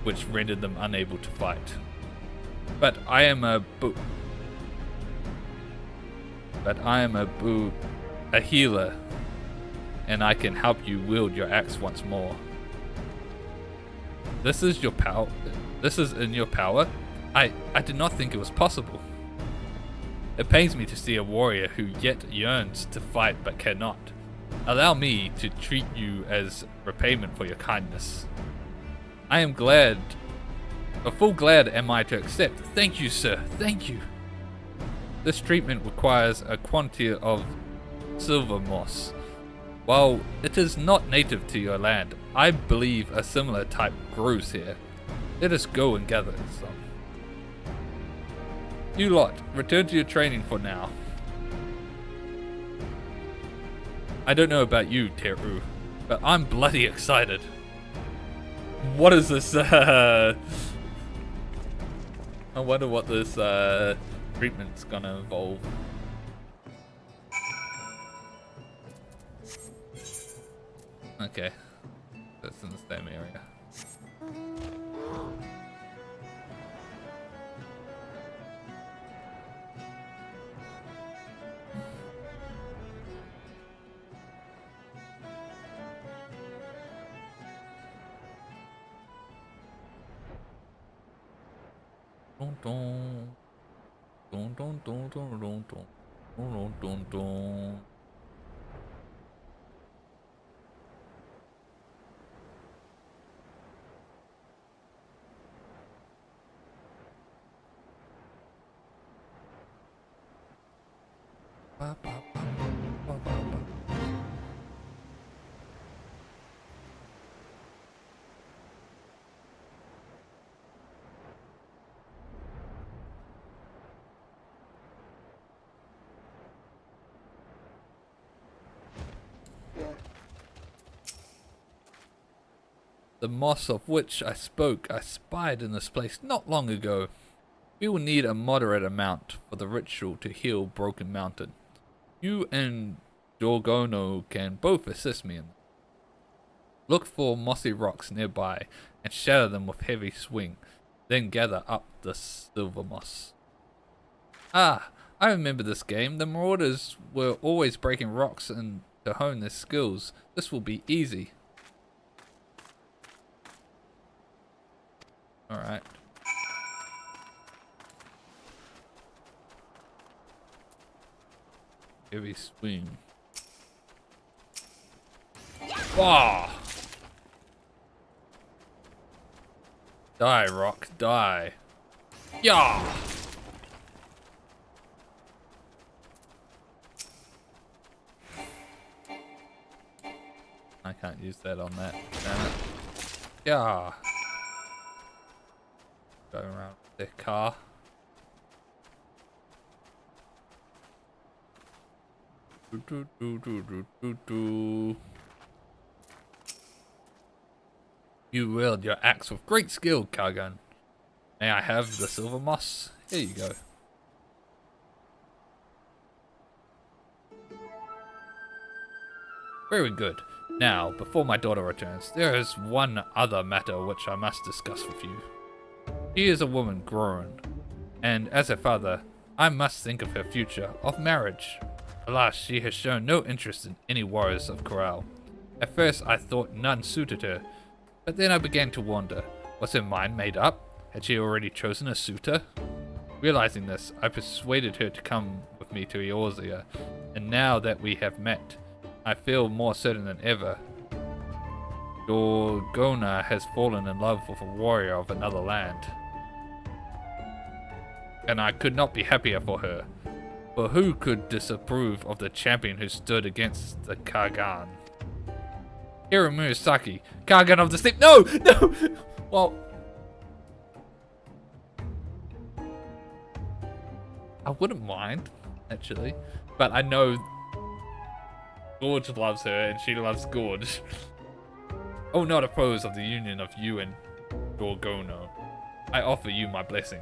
which rendered them unable to fight. But I am a healer, and I can help you wield your axe once more. This is your power. This is in your power? I did not think it was possible. It pains me to see a warrior who yet yearns to fight but cannot. Allow me to treat you as repayment for your kindness. I am glad, a full glad am I to accept. Thank you, sir, thank you. This treatment requires a quantity of silver moss. While it is not native to your land, I believe a similar type grows here. Let us go and gather some. You lot, return to your training for now. I don't know about you, Teru, but I'm bloody excited. What is this? I wonder what this treatment's gonna involve. Okay, that's in the same area. Dun dun dun dun dun dun dun dun dun. Ba, ba, ba, ba, ba, ba. The moss of which I spoke, I spied in this place not long ago. We will need a moderate amount for the ritual to heal Broken Mountain. You and Dorgono can both assist me in this. Look for mossy rocks nearby and shatter them with heavy swing, then gather up the silver moss. Ah, I remember this game. The marauders were always breaking rocks and to hone their skills. This will be easy. Alright. Heavy swing. Wow! Die, rock, die. Yeah! I can't use that on that. Damn it. Yeah! Go around the car. Do, do, do, do, do, do. You wield your axe with great skill, Kargan. May I have the silver moss? Here you go. Very good. Now, before my daughter returns, there is one other matter which I must discuss with you. She is a woman grown, and as a father, I must think of her future, of marriage. Alas, she has shown no interest in any warriors of Corral. At first I thought none suited her, but then I began to wonder, was her mind made up? Had she already chosen a suitor? Realizing this, I persuaded her to come with me to Eorzea, and now that we have met, I feel more certain than ever. Dorgona has fallen in love with a warrior of another land. And I could not be happier for her. For who could disapprove of the champion who stood against the Kargan? Hiro Murasaki, Kagan of the Steep. No! No! Well, I wouldn't mind, actually. But I know Gorge loves her and she loves Gorge. Oh, not opposed of the union of you and Gorgono. I offer you my blessing.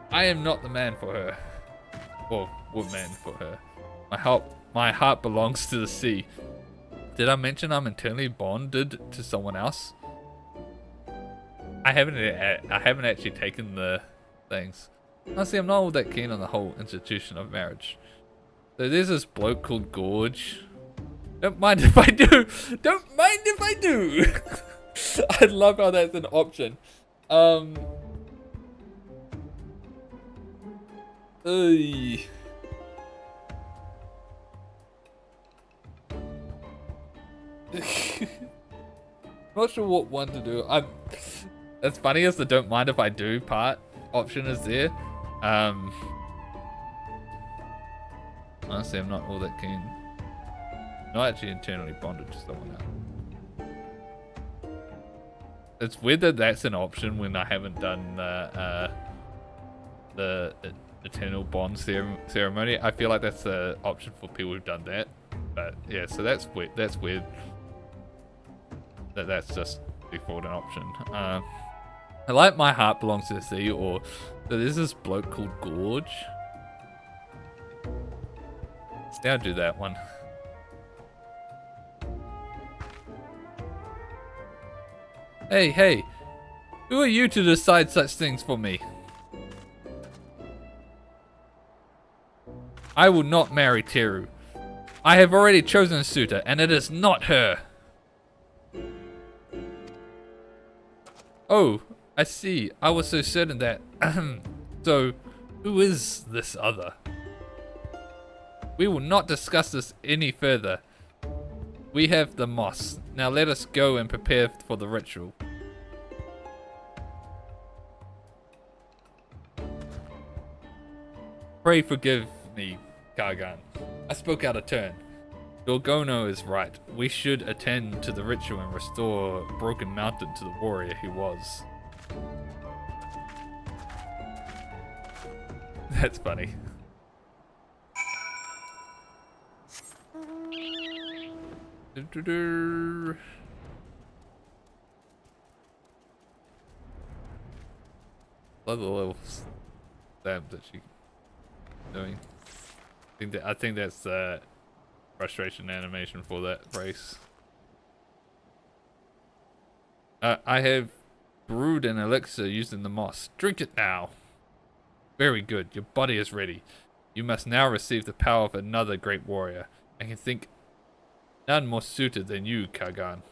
I am not the man for her. Well, woman for her. My heart belongs to the sea. Did I mention I'm internally bonded to someone else? I haven't actually taken the things. Honestly, I'm not all that keen on the whole institution of marriage. So there's this bloke called Gorge. Don't mind if I do. Don't mind if I do. I love how that's an option. Not sure what one to do. It's funny as the don't mind if I do part option is there. Honestly, I'm not all that keen. Not actually internally bonded to someone else. It's weird that that's an option when I haven't done the eternal bond ceremony. I feel like that's an option for people who've done that. But yeah, so that's weird. That's weird. That's just default an option. I like my heart belongs to the sea, or so there's this bloke called Gorge. So I'll do that one. Hey, who are you to decide such things for me? I will not marry Teru. I have already chosen a suitor, and it is not her. Oh, I see. I was so certain that... So, who is this other? We will not discuss this any further. We have the moss. Now let us go and prepare for the ritual. Pray forgive me, Kagan. I spoke out of turn. Gorgono is right. We should attend to the ritual and restore Broken Mountain to the warrior he was. That's funny. Love the little stab that she's doing. I think that's the frustration animation for that race. I have brewed an elixir using the moss. Drink it now. Very good. Your body is ready. You must now receive the power of another great warrior. I can think none more suited than you, Kagan.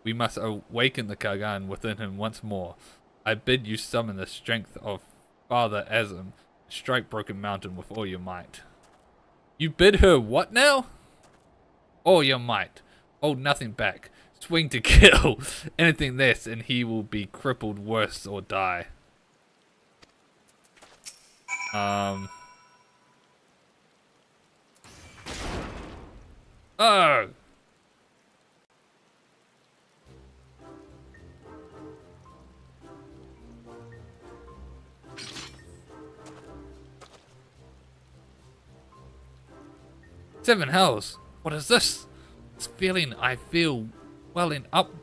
We must awaken the Kagan within him once more. I bid you summon the strength of Father Azim and strike Broken Mountain with all your might. You bid her what now? All your might. Hold nothing back. Swing to kill. Anything less and he will be crippled worse or die. Oh. 7 hells. What is this? This feeling I feel welling up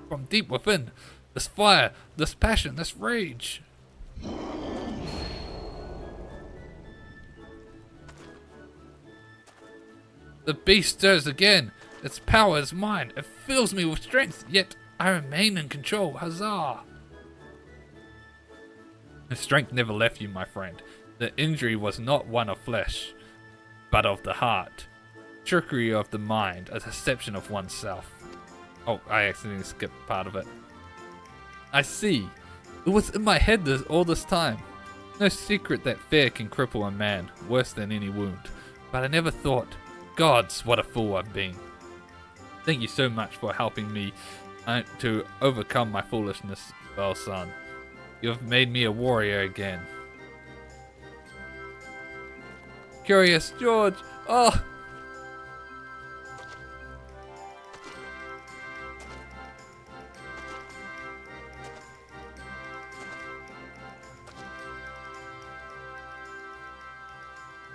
from deep within. This fire, this passion, this rage. The beast stirs again. Its power is mine. It fills me with strength, yet I remain in control. Huzzah! The strength never left you, my friend. The injury was not one of flesh, but of the heart. Trickery of the mind, a deception of oneself. Oh, I accidentally skipped part of it. I see. It was in my head all this time. No secret that fear can cripple a man, worse than any wound. But I never thought. Gods, what a fool I've been. Thank you so much for helping me to overcome my foolishness, well son. You have made me a warrior again. Curious George! Oh!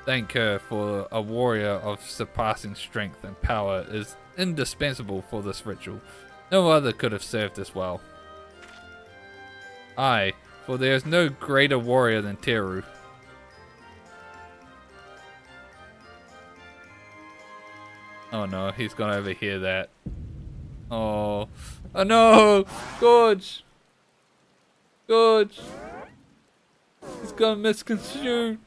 thank her for a warrior of surpassing strength and power is indispensable for this ritual. No other could have served as well. Aye, for there is no greater warrior than Teru. Oh no, he's gonna overhear that. Oh. Oh no! Gorge! Gorge! He's gonna misconstrue.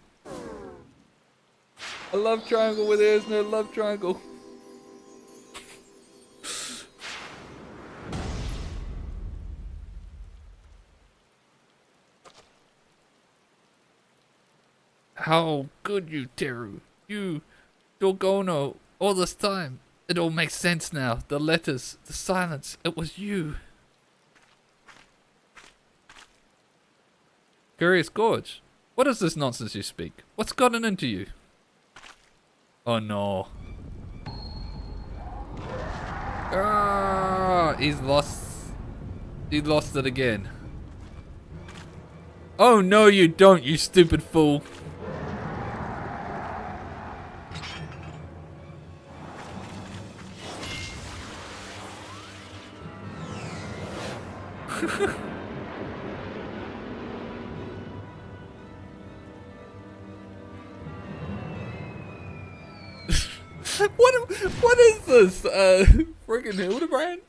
A love triangle where there is no love triangle. How could you, Teru? You, Dorgono, all this time. It all makes sense now. The letters, the silence, it was you. Curious Gorge, what is this nonsense you speak? What's gotten into you? Oh no. Ah, he's lost. He lost it again. Oh no, you don't, you stupid fool. What is this? Friggin' Hildebrand?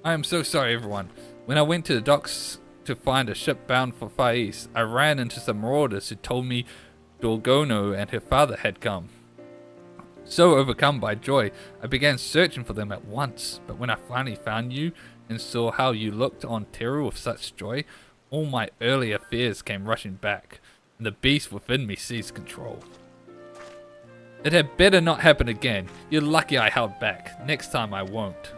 I am so sorry, everyone. When I went to the docks to find a ship bound for Far East, I ran into some marauders who told me Dorgono and her father had come. So overcome by joy, I began searching for them at once. But when I finally found you and saw how you looked on Teru with such joy, all my earlier fears came rushing back, and the beast within me seized control. It had better not happen again. You're lucky I held back. Next time I won't.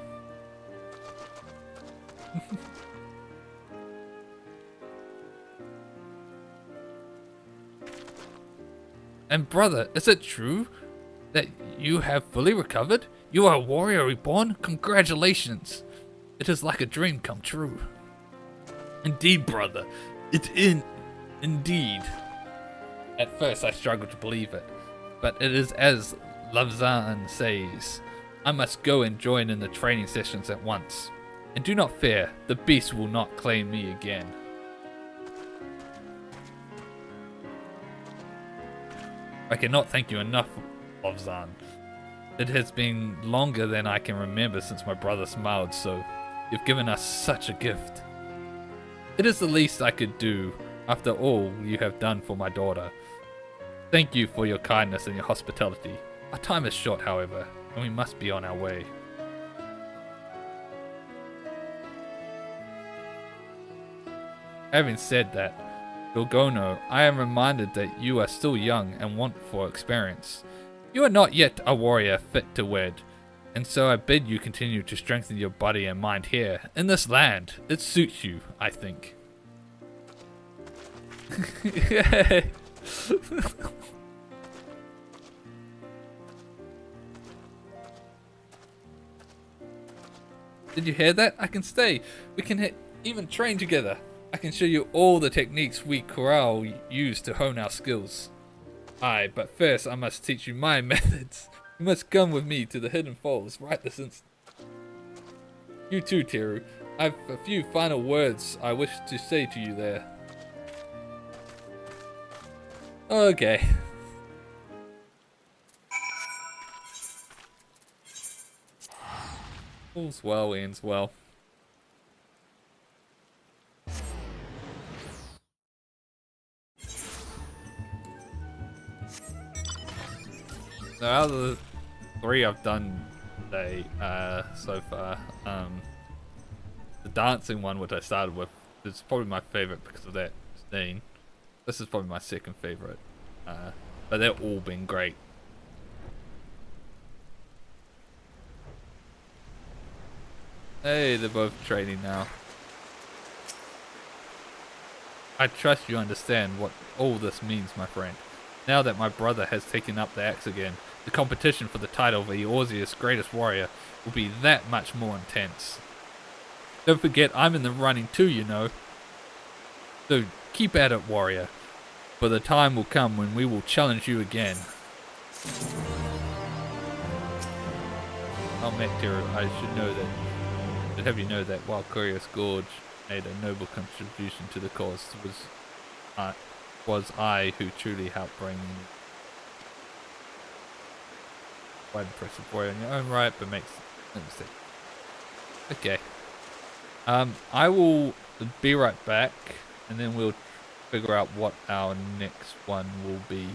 And brother, is it true that you have fully recovered? You are a warrior reborn? Congratulations! It is like a dream come true. Indeed, brother. Indeed. At first I struggled to believe it, but it is as Lavzan says. I must go and join in the training sessions at once. And do not fear, the beast will not claim me again. I cannot thank you enough, Lavzan. It has been longer than I can remember since my brother smiled, so you've given us such a gift. It is the least I could do after all you have done for my daughter. Thank you for your kindness and your hospitality. Our time is short, however, and we must be on our way. Having said that, Dorgono, I am reminded that you are still young and want for experience. You are not yet a warrior fit to wed, and so I bid you continue to strengthen your body and mind here, in this land. It suits you, I think. Yay! Did you hear that? I can stay. We can even train together. I can show you all the techniques we Corral use to hone our skills. Aye, but first I must teach you my methods. You must come with me to the Hidden Falls right this instant. You too, Teru. I have a few final words I wish to say to you there. Okay. All's well ends well. So out of the 3 I've done today so far. The dancing one, which I started with, is probably my favorite because of that scene. This is probably my second favorite, but they've all been great. Hey, they're both trading now. I trust you understand what all this means, my friend. Now that my brother has taken up the axe again, the competition for the title of Eorzea's greatest warrior will be that much more intense. Don't forget, I'm in the running too, you know. So keep at it, warrior. For the time will come when we will challenge you again. Oh, Mector, I should have you know that while Curious Gorge made a noble contribution to the cause, was I who truly helped bring quite impressive warrior in your own right, but makes no mistake. Okay. I will be right back, and then we'll figure out what our next one will be.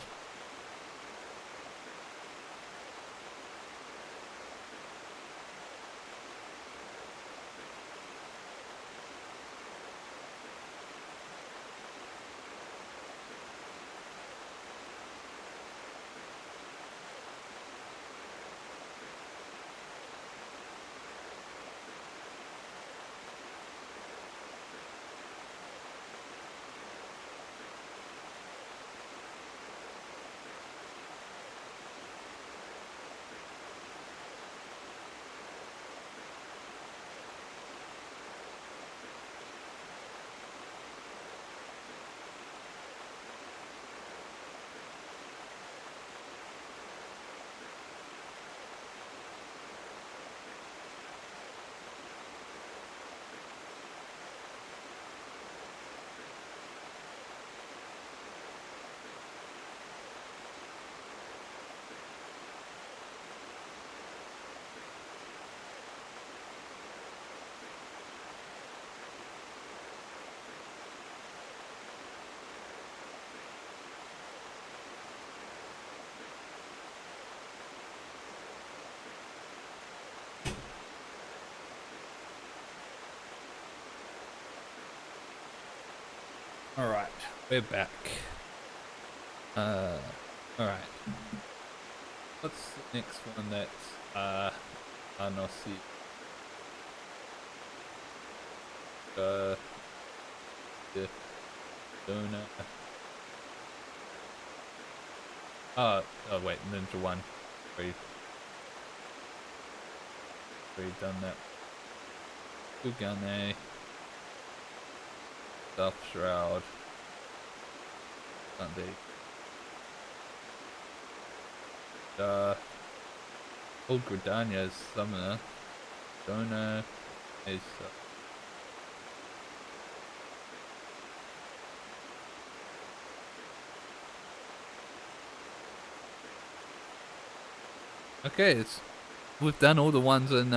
Alright, we're back. Alright. What's the next one that's, I don't know, see. The donut. Oh wait, Ninja 1. We've done that. Ugane. Stuff Shroud. Sunday. Old Gridania's Summoner. Donor is okay, we've done all the ones in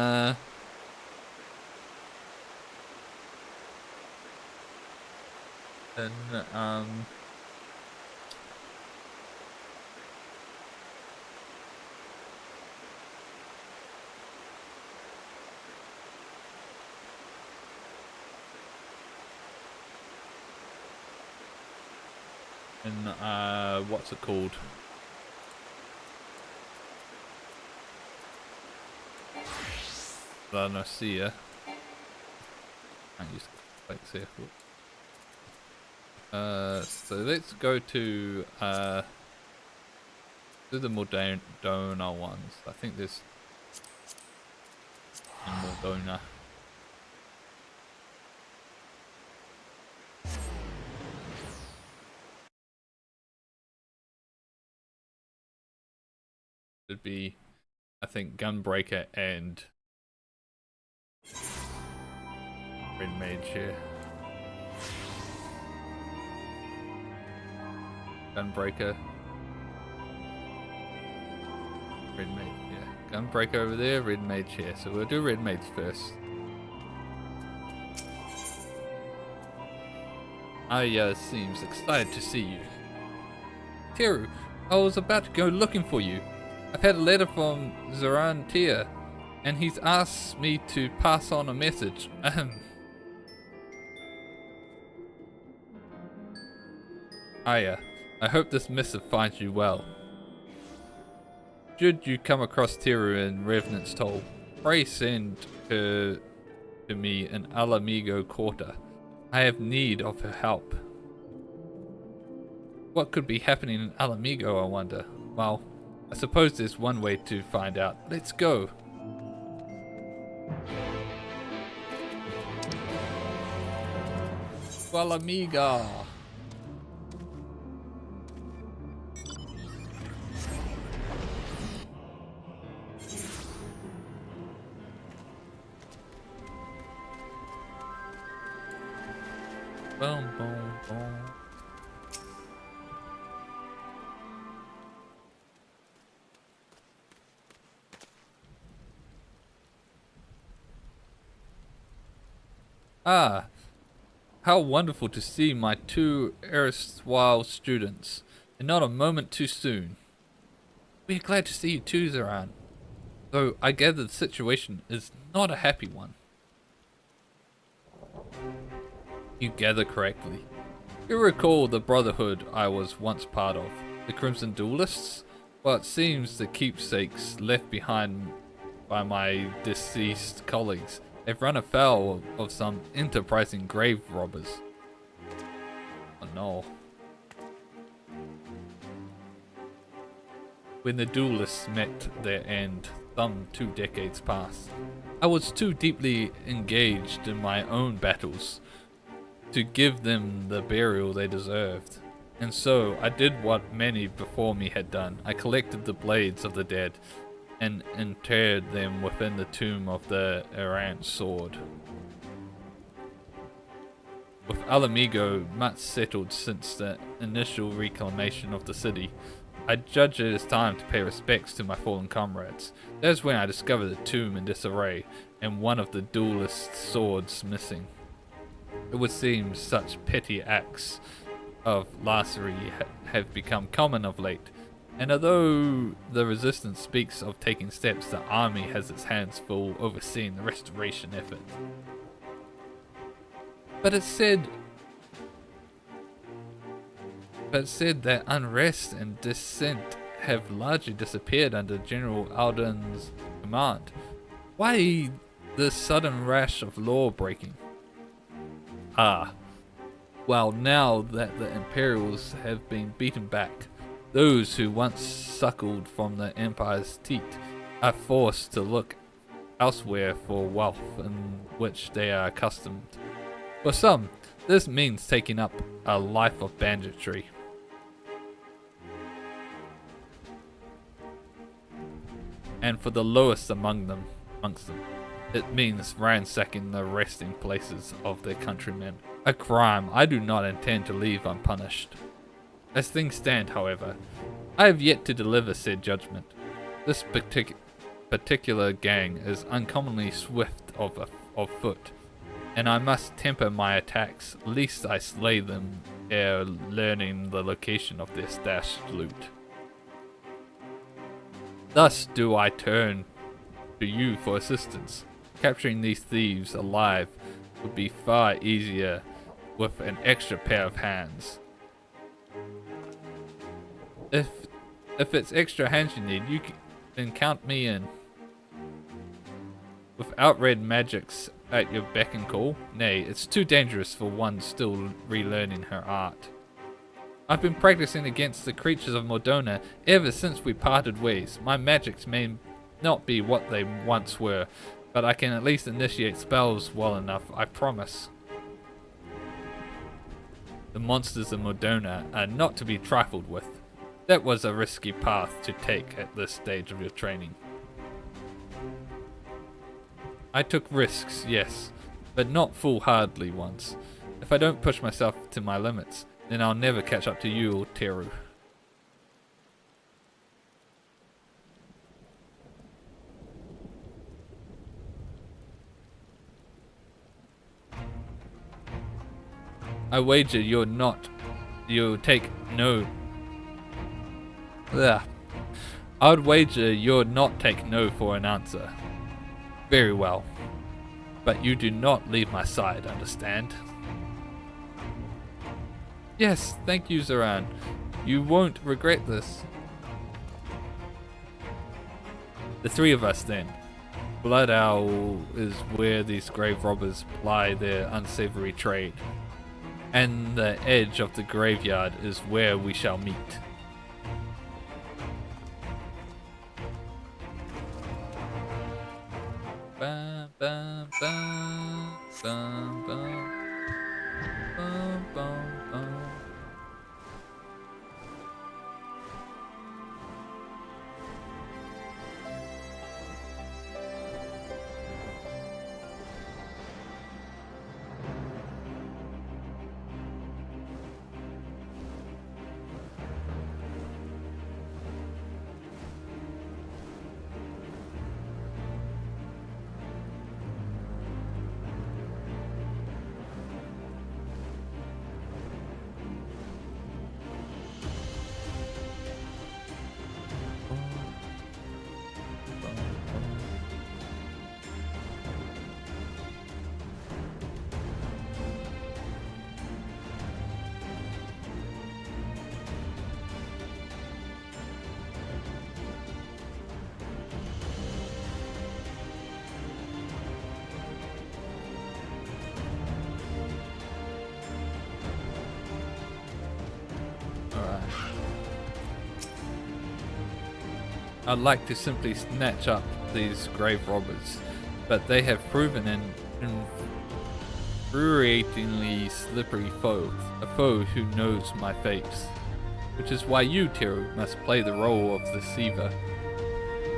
what's it called? Lanosia. Can't use like circle. So let's go to do the Mordona ones. I think there's Mordona. It'd be, I think, Gunbreaker and Red Mage here. Gunbreaker. Red Mage, yeah. Gunbreaker over there, Red Mage here. So we'll do Red Mage first. Seems excited to see you. Teru, I was about to go looking for you. I've had a letter from Zoran Tia. and he's asked me to pass on a message. Hiya. I hope this missive finds you well. Should you come across Teru in Revenant's Toll, pray send her to me in Alamigo Quarter. I have need of her help. What could be happening in Alamigo, I wonder? Well, I suppose there's one way to find out. Let's go. Alamiga. Boom, boom, boom. Ah, how wonderful to see my two erstwhile students, and not a moment too soon. We are glad to see you too, Zaran, though I gather the situation is not a happy one. You gather correctly. You recall the brotherhood I was once part of, the Crimson Duelists? Well, it seems the keepsakes left behind by my deceased colleagues have run afoul of some enterprising grave robbers. Oh no. When the duelists met their end, some 2 decades past, I was too deeply engaged in my own battles to give them the burial they deserved. And so I did what many before me had done. I collected the blades of the dead and interred them within the tomb of the errant sword. With Alamigo much settled since the initial reclamation of the city, I judged it as time to pay respects to my fallen comrades. That is when I discovered the tomb in disarray and one of the duelist's swords missing. It would seem such petty acts of larceny have become common of late, and although the resistance speaks of taking steps, the army has its hands full overseeing the restoration effort. But it said that unrest and dissent have largely disappeared under General Alden's command. Why this sudden rash of law breaking? Ah, well, now that the Imperials have been beaten back, those who once suckled from the Empire's teat are forced to look elsewhere for wealth in which they are accustomed. For some, this means taking up a life of banditry. And for the lowest amongst them, it means ransacking the resting places of their countrymen. A crime I do not intend to leave unpunished. As things stand, however, I have yet to deliver said judgment. This particular gang is uncommonly swift of foot, and I must temper my attacks lest I slay them ere learning the location of their stashed loot. Thus do I turn to you for assistance. Capturing these thieves alive would be far easier with an extra pair of hands. If it's extra hands you need, you can count me in. Without red magics at your beck and call, nay, it's too dangerous for one still relearning her art. I've been practicing against the creatures of Mordona ever since we parted ways. My magics may not be what they once were, but I can at least initiate spells well enough, I promise. The monsters of Mordona are not to be trifled with. That was a risky path to take at this stage of your training. I took risks, yes, but not foolhardily ones. If I don't push myself to my limits, then I'll never catch up to you or Teru. I wager you'll take no. I would wager you'll not take no for an answer. Very well. But you do not leave my side, understand? Yes, thank you, Zoran. You won't regret this. The three of us then. Blood Owl is where these grave robbers ply their unsavory trade. And the edge of the graveyard is where we shall meet. Bum, bum, bum, bum, bum, bum, bum, bum. I'd like to simply snatch up these grave robbers, but they have proven an infuriatingly slippery foe, a foe who knows my face. Which is why you, Teru, must play the role of the deceiver.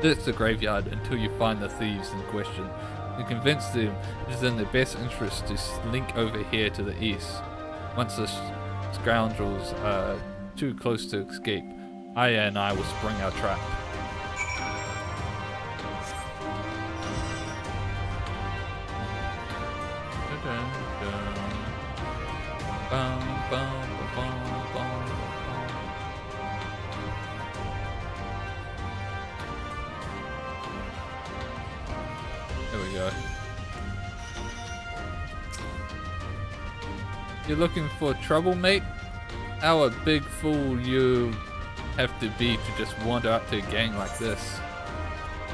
Search the graveyard until you find the thieves in question, and convince them it is in their best interest to slink over here to the east. Once the scoundrels are too close to escape, Aya and I will spring our trap. There we go. You're looking for trouble, mate? How a big fool you have to be to just wander up to a gang like this.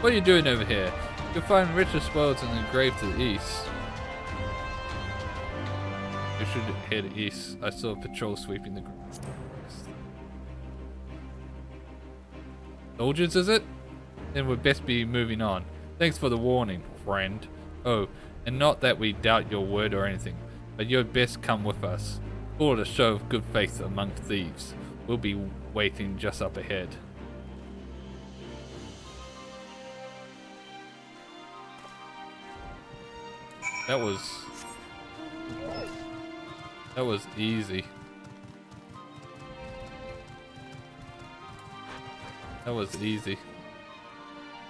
What are you doing over here? You'll find richer spoils in the grave to the east. You should head east. I saw a patrol sweeping the ground. Soldiers, is it? Then we'd best be moving on. Thanks for the warning, friend. Oh, and not that we doubt your word or anything, but you'd best come with us. Call it a show of good faith among thieves. We'll be waiting just up ahead. That was easy. That was easy.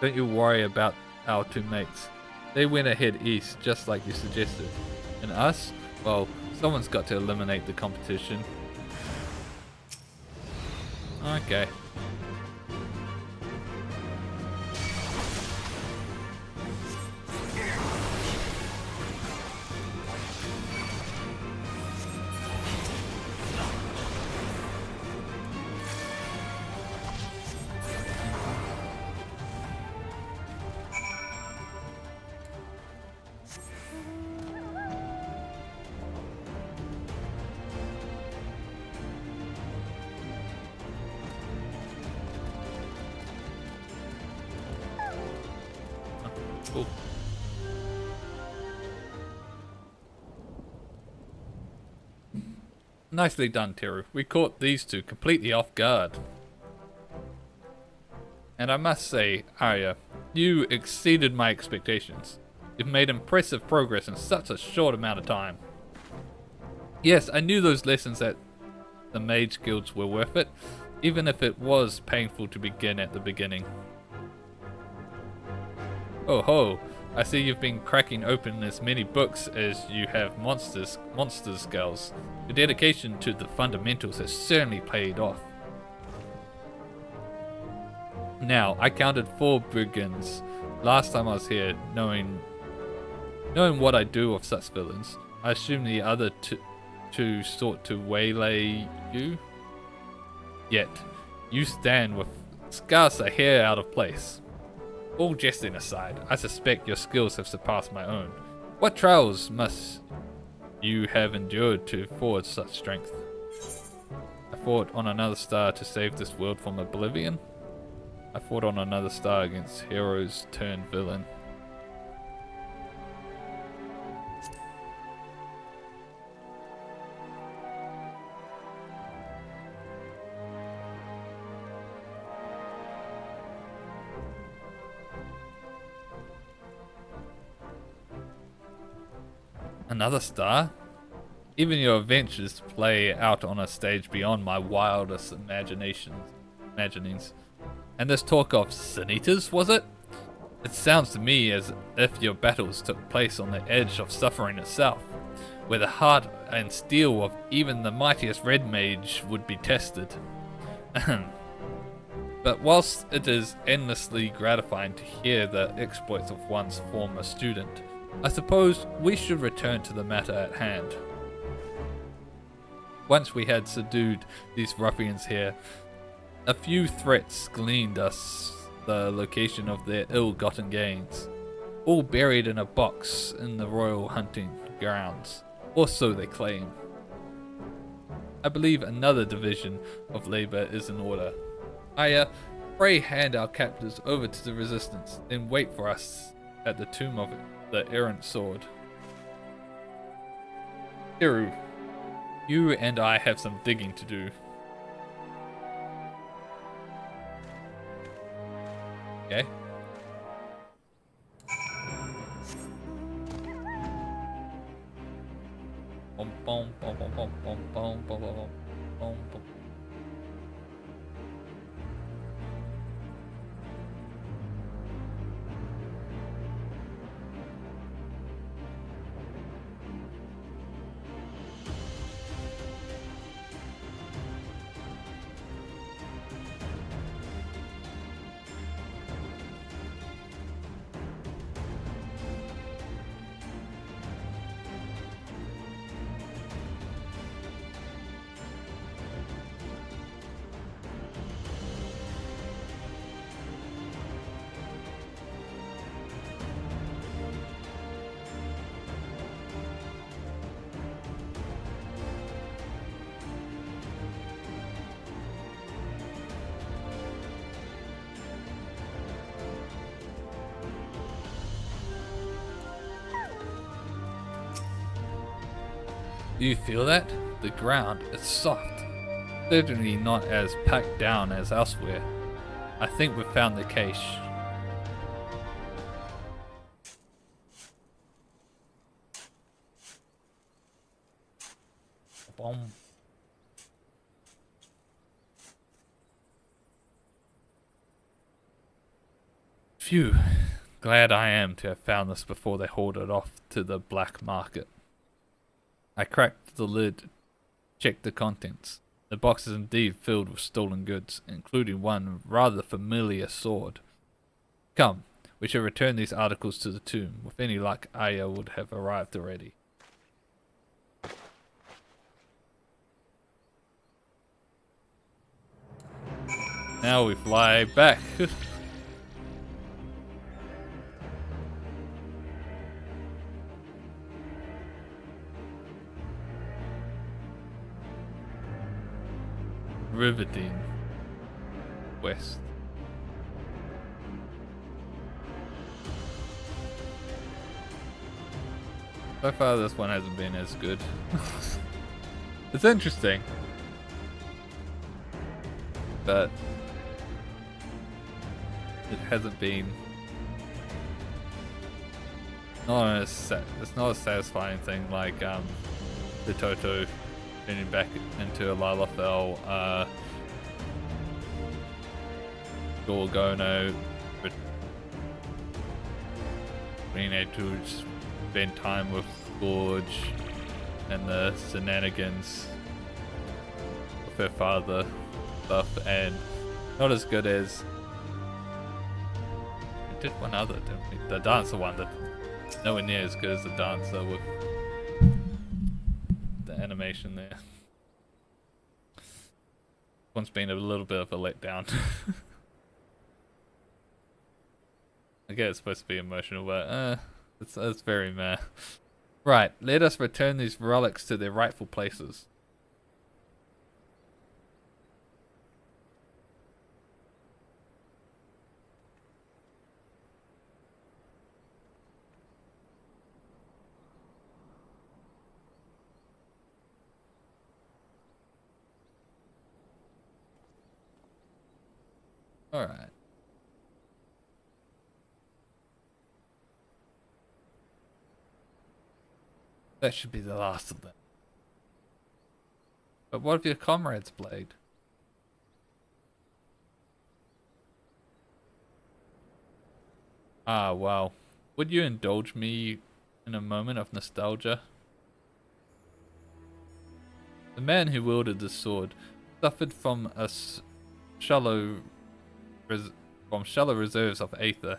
Don't you worry about our two mates. They went ahead east just like you suggested. And us? Well, someone's got to eliminate the competition. Okay. Cool. Nicely done, Teru. We caught these two completely off guard. And I must say, Arya, you exceeded my expectations. You've made impressive progress in such a short amount of time. Yes, I knew those lessons at the mage guilds were worth it, even if it was painful to begin at the beginning. Oh ho, I see you've been cracking open as many books as you have monster skills. Your dedication to the fundamentals has certainly paid off. Now, I counted 4 brigands last time I was here, knowing what I do with such villains, I assume the other two sought to waylay you. Yet, you stand with scarce a hair out of place. All jesting aside, I suspect your skills have surpassed my own. What trials must you have endured to forge such strength? I fought on another star to save this world from oblivion. I fought on another star against heroes turned villain. Another star? Even your adventures play out on a stage beyond my wildest imaginings. And this talk of Sin Eaters, was it? It sounds to me as if your battles took place on the edge of suffering itself, where the heart and steel of even the mightiest red mage would be tested. But whilst it is endlessly gratifying to hear the exploits of one's former student, I suppose we should return to the matter at hand. Once we had subdued these ruffians here, a few threats gleaned us the location of their ill-gotten gains, all buried in a box in the royal hunting grounds, or so they claim. I believe another division of labor is in order. Pray hand our captives over to the resistance, then wait for us at the tomb of the errant sword. Hiru, you and I have some digging to do. Okay. Bom, bom, bom, bom, bom, bom, bom, bom, bom, bom, bom. Do you feel that? The ground is soft. Certainly not as packed down as elsewhere. I think we've found the cache. Boom. Phew. Glad I am to have found this before they hauled it off to the black market. I cracked the lid, checked the contents. The box is indeed filled with stolen goods, including one rather familiar sword. Come, we shall return these articles to the tomb. With any luck, Aya would have arrived already. Now we fly back. Riverdine West. So far this one hasn't been as good. It's interesting, but it hasn't been it's not a satisfying thing like the Toto turning back into a Lalafell, Gorgono, being able to spend time with Gorge and the shenanigans with her father stuff, and not as good as did one other, didn't we? The dancer one that nowhere near as good as the dancer with the animation there. One's been a little bit of a letdown. I guess it's supposed to be emotional, but it's very meh. Right, let us return these relics to their rightful places. Alright. That should be the last of them. But what of your comrade's blade? Ah, well. Would you indulge me in a moment of nostalgia? The man who wielded this sword suffered from shallow reserves of aether,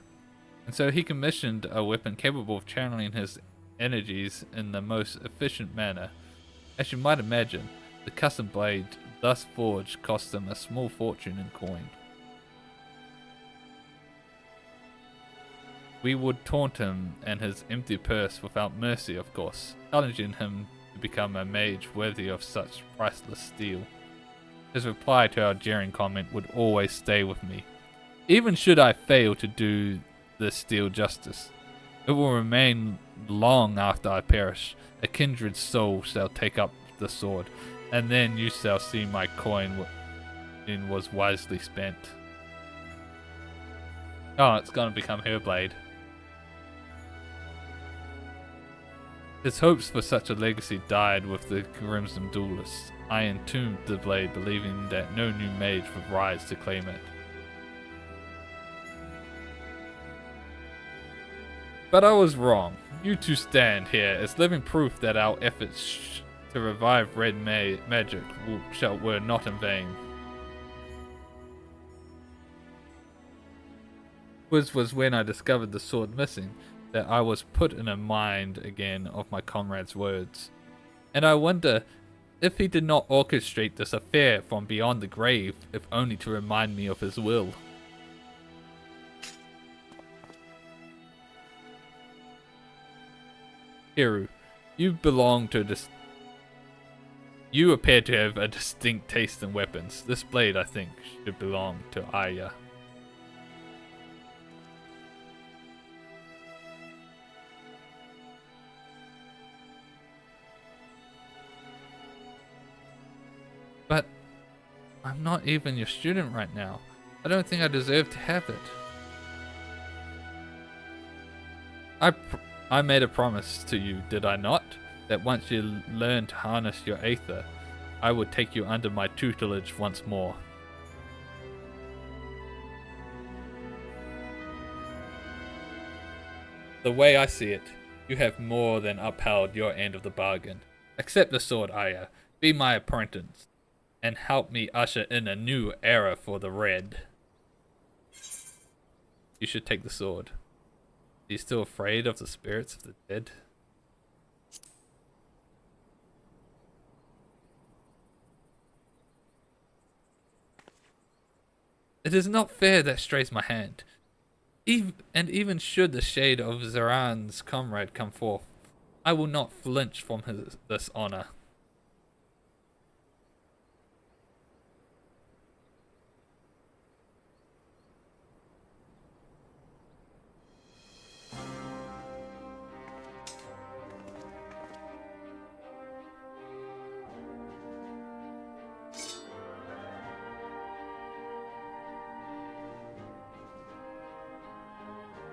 and so he commissioned a weapon capable of channeling his energies in the most efficient manner. As you might imagine, the custom blade thus forged cost him a small fortune in coin. We would taunt him and his empty purse without mercy, of course, challenging him to become a mage worthy of such priceless steel. His reply to our jeering comment would always stay with me. Even should I fail to do this steel justice, it will remain long after I perish. A kindred soul shall take up the sword, and then you shall see my coin was wisely spent. Oh, it's gonna become her blade. His hopes for such a legacy died with the Crimson Duelists. I entombed the blade, believing that no new mage would rise to claim it. But I was wrong. You two stand here as living proof that our efforts to revive red magic were not in vain. Which was when I discovered the sword missing, that I was put in a mind again of my comrade's words. And I wonder if he did not orchestrate this affair from beyond the grave, if only to remind me of his will. Hiru, you belong to you appear to have a distinct taste in weapons. This blade, I think, should belong to Aya. But I'm not even your student right now. I don't think I deserve to have it. I made a promise to you, did I not? That once you learn to harness your aether, I would take you under my tutelage once more. The way I see it, you have more than upheld your end of the bargain. Accept the sword, Aya. Be my apprentice, and help me usher in a new era for the Red. You should take the sword. Are you still afraid of the spirits of the dead? It is not fair that strays my hand. Even should the shade of Zaran's comrade come forth, I will not flinch from this honor.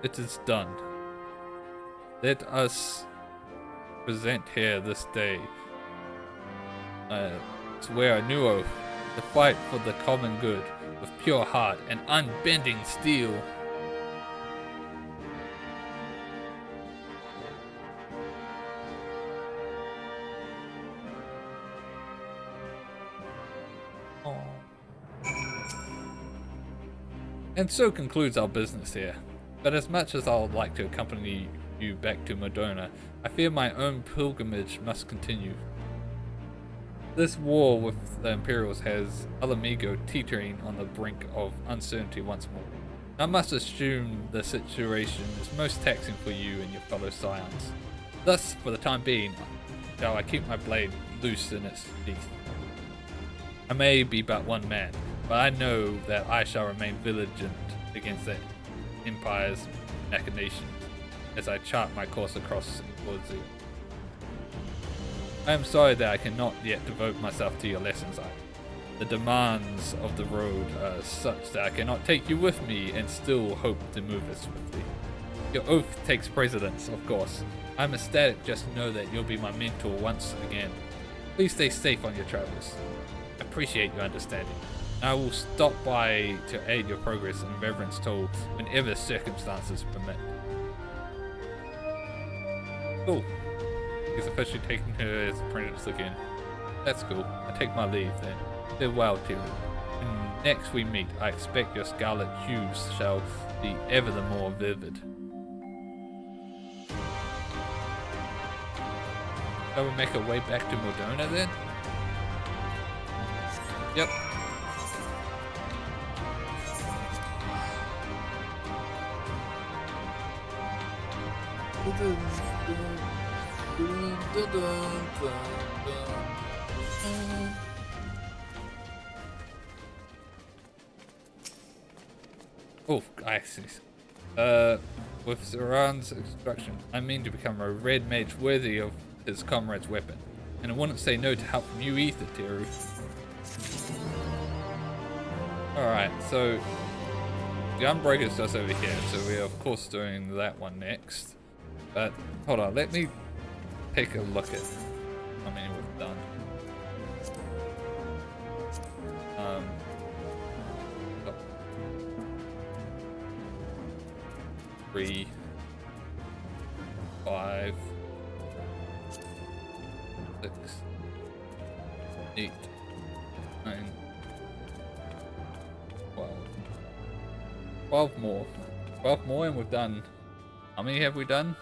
It is done. Let us present here this day. Swear a new oath to fight for the common good with pure heart and unbending steel. And so concludes our business here. But as much as I would like to accompany you back to Modona, I fear my own pilgrimage must continue. This war with the Imperials has Alamigo teetering on the brink of uncertainty once more. I must assume the situation is most taxing for you and your fellow scions. Thus, for the time being, shall I keep my blade loose in its teeth. I may be but one man, but I know that I shall remain vigilant against the Empire's machinations as I chart my course across towards you. I am sorry that I cannot yet devote myself to your lessons. The demands of the road are such that I cannot take you with me and still hope to move as swiftly. Your oath takes precedence, of course. I'm ecstatic just to know that you'll be my mentor once again. Please stay safe on your travels. I appreciate your understanding. I will stop by to aid your progress in Reverend's Toll whenever circumstances permit. Cool. He's officially taking her as apprentice again. That's cool. I take my leave then. Farewell, Terry. When next we meet, I expect your scarlet hues shall be ever the more vivid. Shall we make our way back to Modona then? Yep. Oh, I see. With Zoran's instruction, I mean to become a red mage worthy of his comrade's weapon, and I wouldn't say no to help from you either, Teru. Alright, so the Gunbreaker's just over here, so we're of course doing that one next. But hold on, let me take a look at how many we've done. 3, 5, 6, 8, 9, 12. 12 more. 12 more and we've done... How many have we done?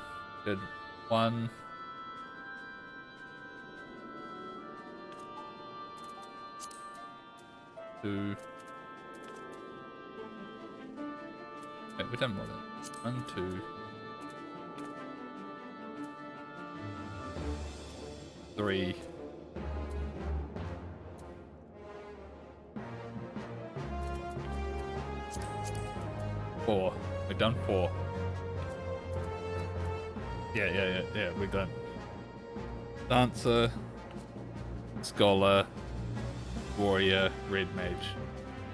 Good. 1, 2. Wait, we've done more than 1, 2, 3. 4. We've done 4. Yeah, we're done. Dancer, Scholar, Warrior, Red Mage.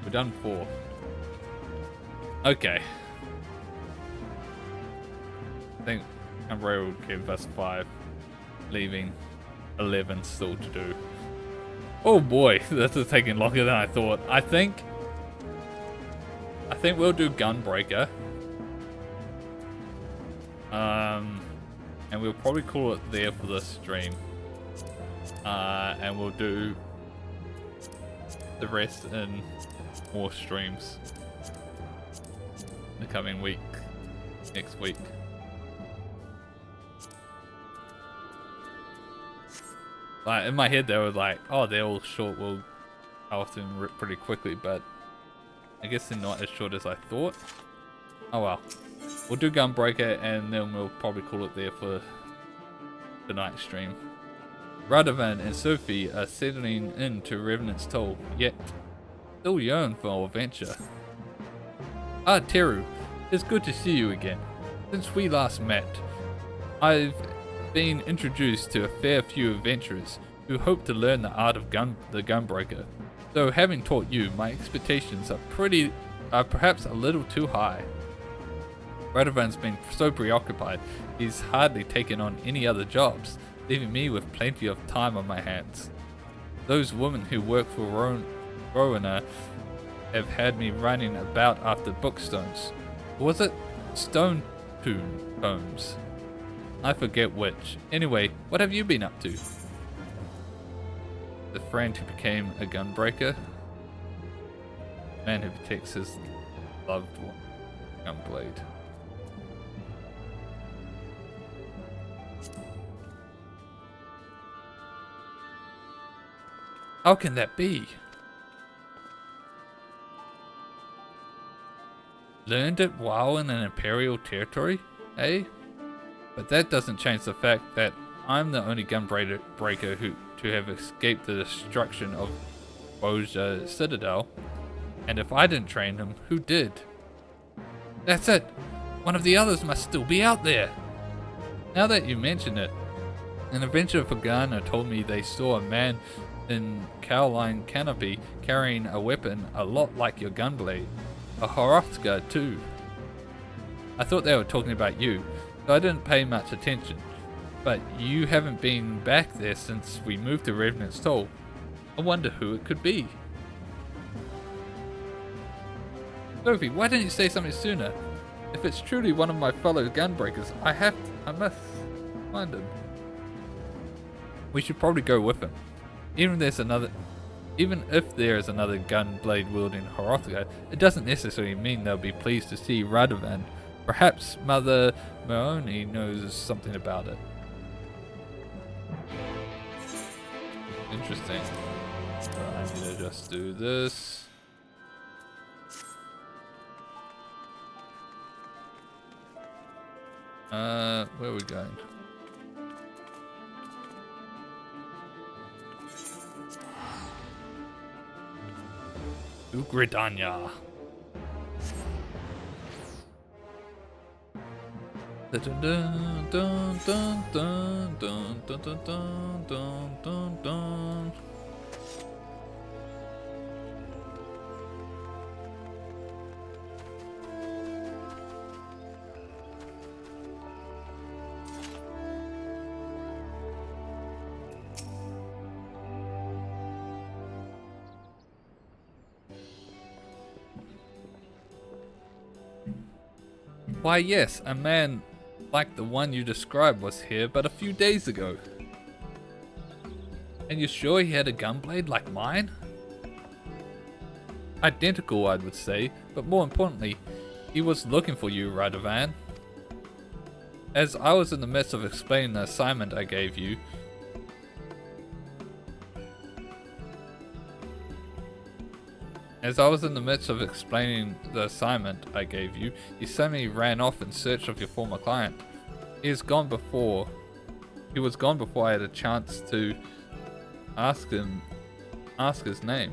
We've done 4. Okay. I think Umbrella would give us 5, leaving 11 still to do. Oh boy, this is taking longer than I thought. I think we'll do Gunbreaker. And we'll probably call it there for this stream. And we'll do the rest in more streams in the coming week, next week. Like in my head they were like, oh, they're all short, we'll go off them pretty quickly, but I guess they're not as short as I thought. Oh well. We'll do Gunbreaker and then we'll probably call it there for tonight's stream. Radovan and Sophie are settling into Revenant's Toll, yet still yearn for adventure. Ah, Teru, it's good to see you again. Since we last met, I've been introduced to a fair few adventurers who hope to learn the art of the Gunbreaker. Though having taught you, my expectations are perhaps a little too high. Radovan's been so preoccupied, he's hardly taken on any other jobs, leaving me with plenty of time on my hands. Those women who work for Rowena have had me running about after bookstones. Was it stone tomes? I forget which. Anyway, what have you been up to? The friend who became a gunbreaker? Man who protects his loved one. Gunblade. How can that be? Learned it while in an Imperial territory, eh? But that doesn't change the fact that I'm the only gunbreaker to have escaped the destruction of Boja Citadel. And if I didn't train him, who did? That's it! One of the others must still be out there! Now that you mention it, an adventurer for Ghana told me they saw a man in cowline canopy carrying a weapon a lot like your gunblade. A Horothga too. I thought they were talking about you, so I didn't pay much attention. But you haven't been back there since we moved to Revenant's Toll. I wonder who it could be. Sophie, why didn't you say something sooner? If it's truly one of my fellow gunbreakers, I must find him. We should probably go with him. Even if there is another gunblade wielding Horothga, it doesn't necessarily mean they'll be pleased to see Radovan. Perhaps Mother Maoni knows something about it. Interesting. I need to just do this. Where are we going? To Gridania. Dun dun dun dun dun dun dun dun dun dun dun. Why yes, a man like the one you described was here but a few days ago. And you're sure he had a gunblade like mine? Identical, I would say, but more importantly, he was looking for you, Radovan. As I was in the midst of explaining the assignment I gave you, he suddenly ran off in search of your former client. He was gone before I had a chance to ask his name.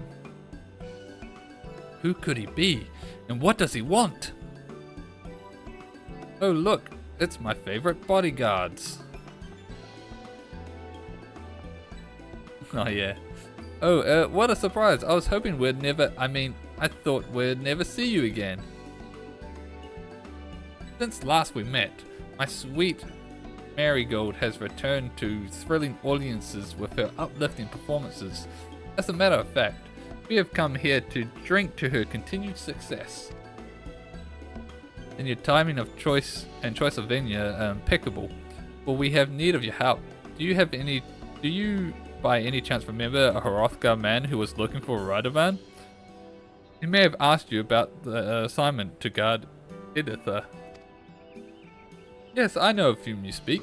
Who could he be? And what does he want? Oh look, it's my favorite bodyguards. Oh yeah. Oh, what a surprise. I was hoping I thought we'd never see you again. Since last we met, my sweet Marigold has returned to thrilling audiences with her uplifting performances. As a matter of fact, we have come here to drink to her continued success. And your timing of choice of venue impeccable. Well, we have need of your help. Do you by any chance remember a Horothga man who was looking for Radovan? He may have asked you about the assignment to guard Editha. Yes, I know of whom you speak.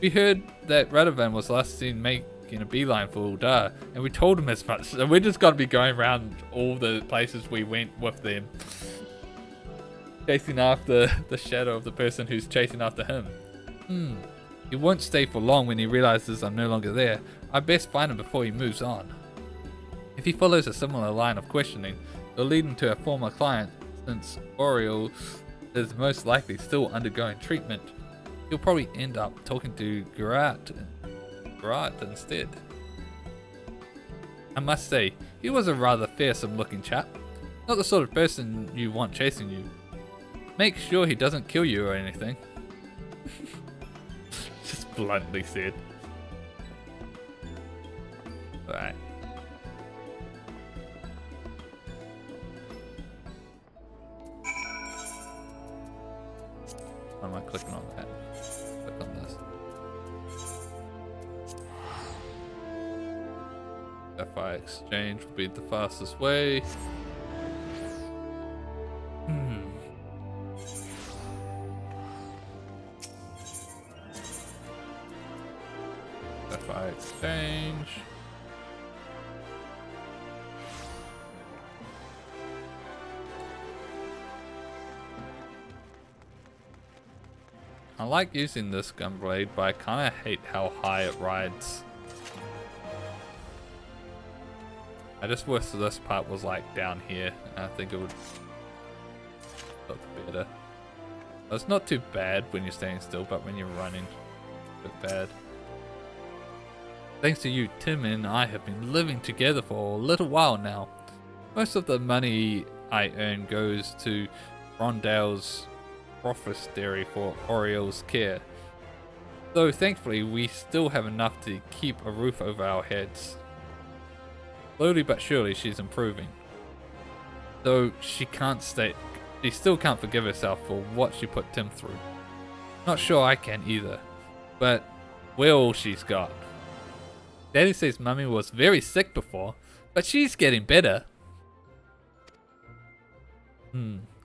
We heard that Radovan was last seen making a beeline for Uldar, and we told him as much. So we're just got to be going around all the places we went with them, chasing after the shadow of the person who's chasing after him. He won't stay for long when he realizes I'm no longer there. I best find him before he moves on. If he follows a similar line of questioning, it'll lead him to a former client, since Oriel is most likely still undergoing treatment. He'll probably end up talking to Garat instead. I must say, he was a rather fearsome looking chap. Not the sort of person you want chasing you. Make sure he doesn't kill you or anything. Just bluntly said. Alright. Why am I clicking on that? Click on this. FI exchange will be the fastest way. FI exchange. I like using this gun blade, but I kind of hate how high it rides. I just wish this part was like down here. I think it would look better. It's not too bad when you're standing still, but when you're running, it's a bit bad. Thanks to you, Tim and I have been living together for a little while now. Most of the money I earn goes to Rondale's prophecy for Oriel's care. Though thankfully we still have enough to keep a roof over our heads. Slowly but surely she's improving. Though she still can't forgive herself for what she put Tim through. Not sure I can either, but we're all she's got. Daddy says Mummy was very sick before, but she's getting better.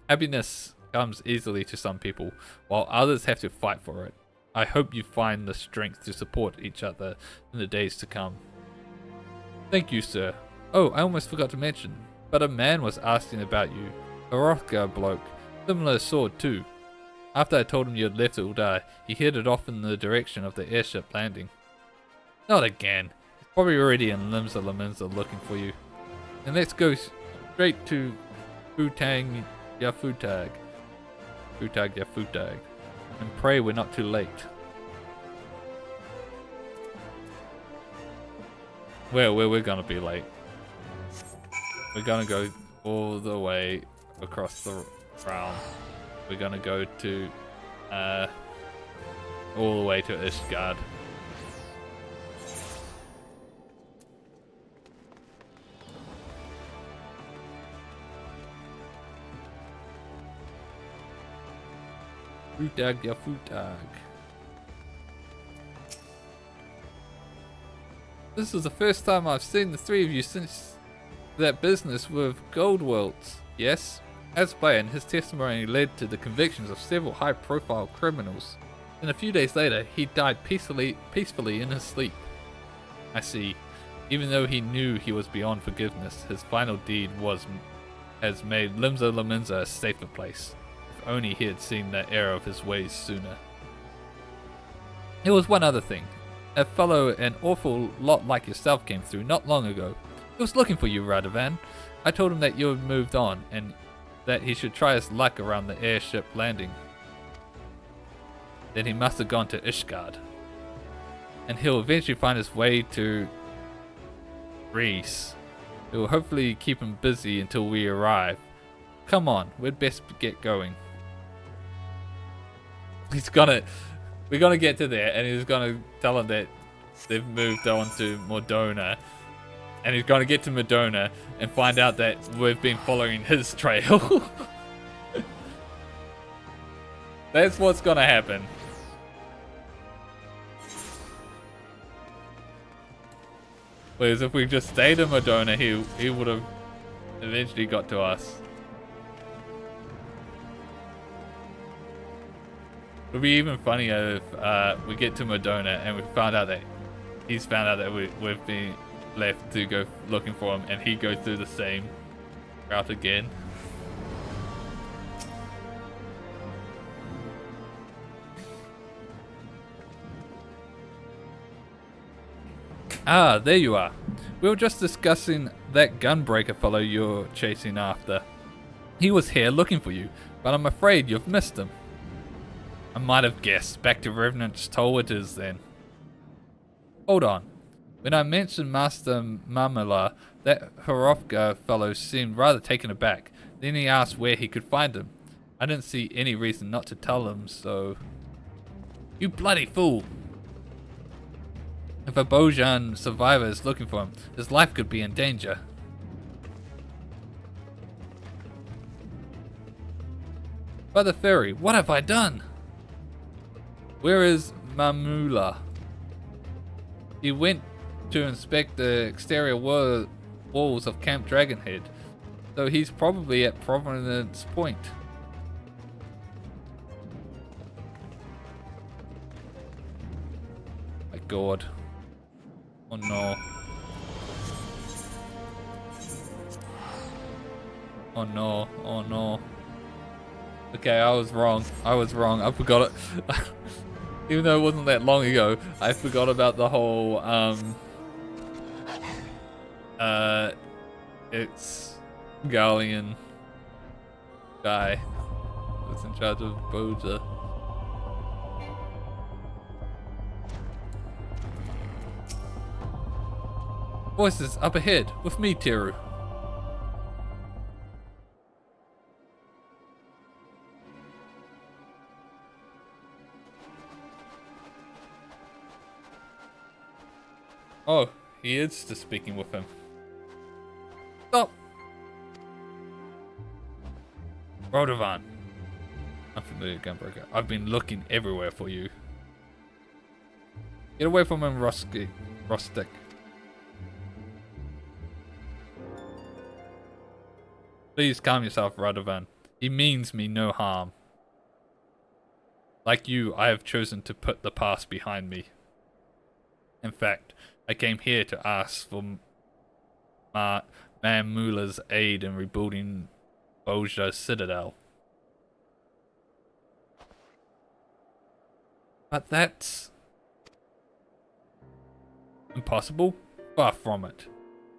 Happiness comes easily to some people, while others have to fight for it. I hope you find the strength to support each other in the days to come. Thank you, sir. Oh, I almost forgot to mention, but a man was asking about you. A Rothgar bloke. Similar sword too. After I told him you had left Uldar, he headed off in the direction of the airship landing. Not again. He's probably already in Limsa Laminsa looking for you. And let's go straight to Futang Yafutag. Futag Yafutag. And pray we're not too late. Well, we're gonna be late. We're gonna go all the way across the realm. We're gonna go to all the way to Ishgard. Futag ya futag. This is the first time I've seen the three of you since that business with Goldwelts. Yes, as planned, his testimony led to the convictions of several high-profile criminals. And a few days later, he died peacefully in his sleep. I see. Even though he knew he was beyond forgiveness, his final deed has made Limsa Laminsa a safer place. If only he had seen the error of his ways sooner. There was one other thing. A fellow an awful lot like yourself came through not long ago. He was looking for you, Radovan. I told him that you had moved on, and that he should try his luck around the airship landing. Then he must have gone to Ishgard. And he'll eventually find his way to Greece. It will hopefully keep him busy until we arrive. Come on, we'd best get going. We're gonna get to there, and he's gonna tell him that they've moved on to Modona. And he's gonna get to Modona and find out that we've been following his trail. That's what's gonna happen. Whereas if we just stayed in Modona, he would have eventually got to us. It would be even funnier if we get to Modona and we found out that he's found out that we've been left to go looking for him, and he goes through the same route again. Ah, there you are. We were just discussing that gunbreaker fellow you're chasing after. He was here looking for you, but I'm afraid you've missed him. I might have guessed. Back to Revenant's Toll it is then. Hold on. When I mentioned Master Mamela, that Horovka fellow seemed rather taken aback. Then he asked where he could find him. I didn't see any reason not to tell him, so... You bloody fool! If a Bojan survivor is looking for him, his life could be in danger. Brother Fairy, what have I done? Where is Mamula? He went to inspect the exterior walls of Camp Dragonhead, so he's probably at Providence Point. My God. Oh no. Oh no, oh no. Okay, I was wrong. I forgot it. Even though it wasn't that long ago, I forgot about the whole, it's Garlean guy that's in charge of Boja. Voices up ahead with me, Teru. Oh, he is just speaking with him. Stop! Rodovan. Unfamiliar gunbreaker. I've been looking everywhere for you. Get away from him, Rustic. Please calm yourself, Radovan. He means me no harm. Like you, I have chosen to put the past behind me. In fact, I came here to ask for Mamula's aid in rebuilding Boja's citadel. But that's impossible? Far from it.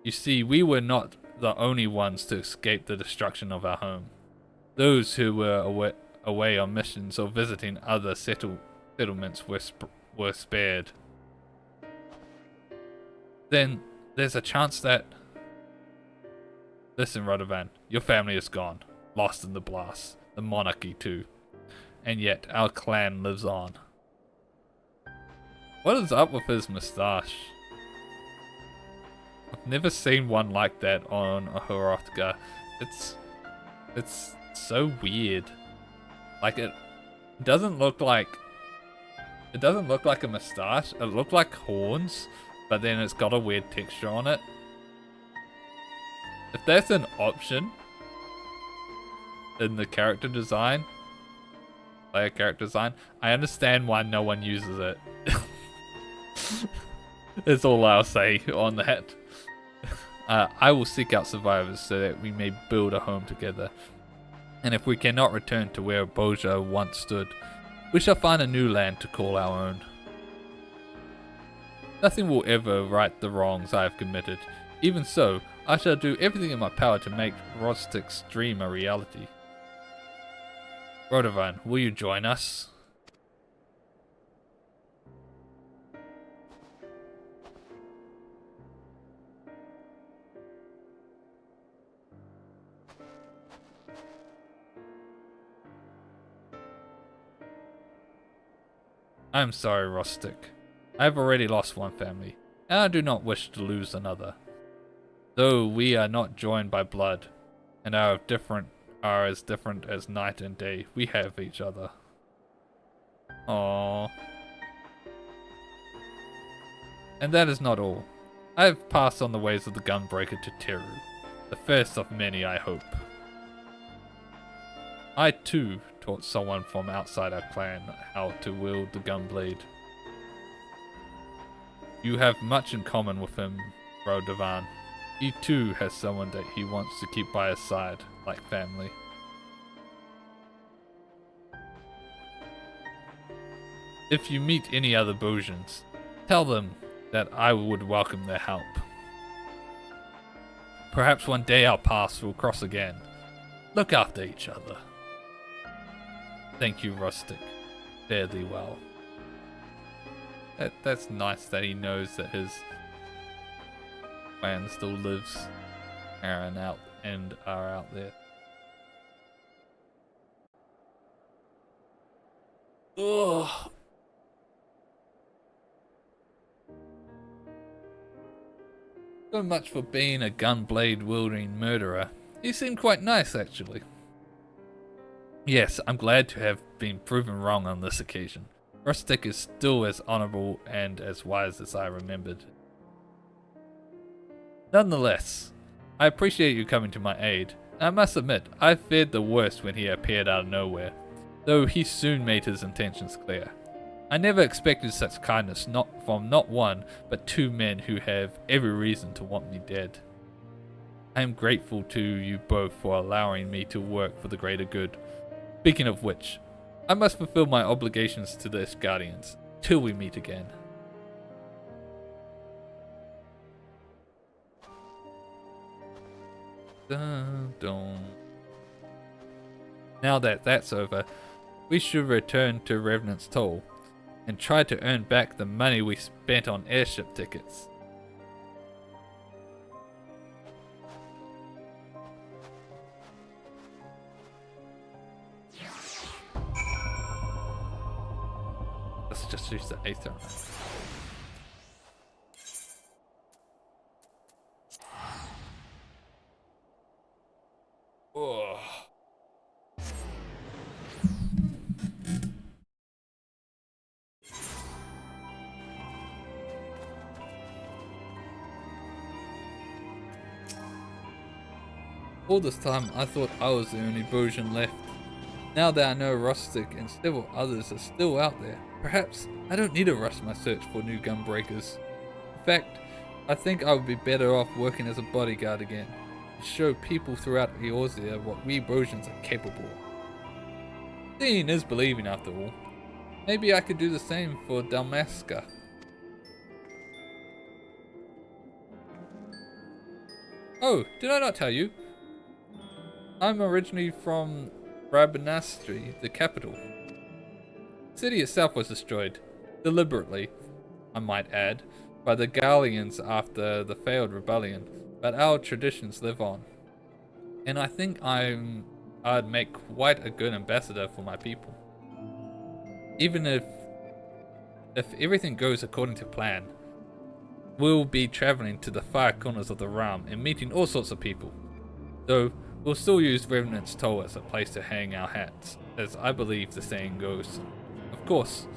You see, we were not the only ones to escape the destruction of our home. Those who were away on missions or visiting other settlements were spared. Then there's a chance that... Listen, Radovan, your family is gone, lost in the blast, the monarchy too, and yet our clan lives on. What is up with his moustache? I've never seen one like that on a Horotka. It's so weird. Like it doesn't look like a moustache. It looked like horns, but then it's got a weird texture on it. If that's an option in the character design, player character design, I understand why no one uses it. That's all I'll say on that. I will seek out survivors so that we may build a home together. And if we cannot return to where Boja once stood, we shall find a new land to call our own. Nothing will ever right the wrongs I have committed. Even so, I shall do everything in my power to make Rostic's dream a reality. Rodovan, will you join us? I am sorry, Rustic. I have already lost one family, and I do not wish to lose another. Though we are not joined by blood, and are as different as night and day, we have each other. Aww. And that is not all. I have passed on the ways of the gunbreaker to Teru, the first of many, I hope. I too taught someone from outside our clan how to wield the gunblade. You have much in common with him, Rodovan. He too has someone that he wants to keep by his side, like family. If you meet any other Bojans, tell them that I would welcome their help. Perhaps one day our paths will cross again. Look after each other. Thank you, Rustic. Fare thee well. That's nice that he knows that his clan still lives and are out there. Ugh. So much for being a gunblade wielding murderer. You seem quite nice, actually. Yes, I'm glad to have been proven wrong on this occasion. Rustic is still as honorable and as wise as I remembered. Nonetheless, I appreciate you coming to my aid, and I must admit, I feared the worst when he appeared out of nowhere, though he soon made his intentions clear. I never expected such kindness from not one, but two men who have every reason to want me dead. I am grateful to you both for allowing me to work for the greater good. Speaking of which, I must fulfill my obligations to the Guardians till we meet again. Dun, dun. Now that that's over, we should return to Revenant's Toll and try to earn back the money we spent on airship tickets. Let's just use the Aether. Oh. All this time I thought I was the only Bojang left. Now that I know Rustic and several others are still out there, perhaps I don't need to rush my search for new gunbreakers. In fact, I think I would be better off working as a bodyguard again, to show people throughout Eorzea what we Bojans are capable of. Seeing is believing after all. Maybe I could do the same for Dalmasca. Oh, did I not tell you? I'm originally from Rabanastri, the capital. The city itself was destroyed, deliberately, I might add, by the Gallians after the failed rebellion, but our traditions live on. And I think I'd make quite a good ambassador for my people. Even if everything goes according to plan, we'll be traveling to the far corners of the realm and meeting all sorts of people. Though we'll still use Revenant's Toll as a place to hang our hats, as I believe the saying goes. Of course,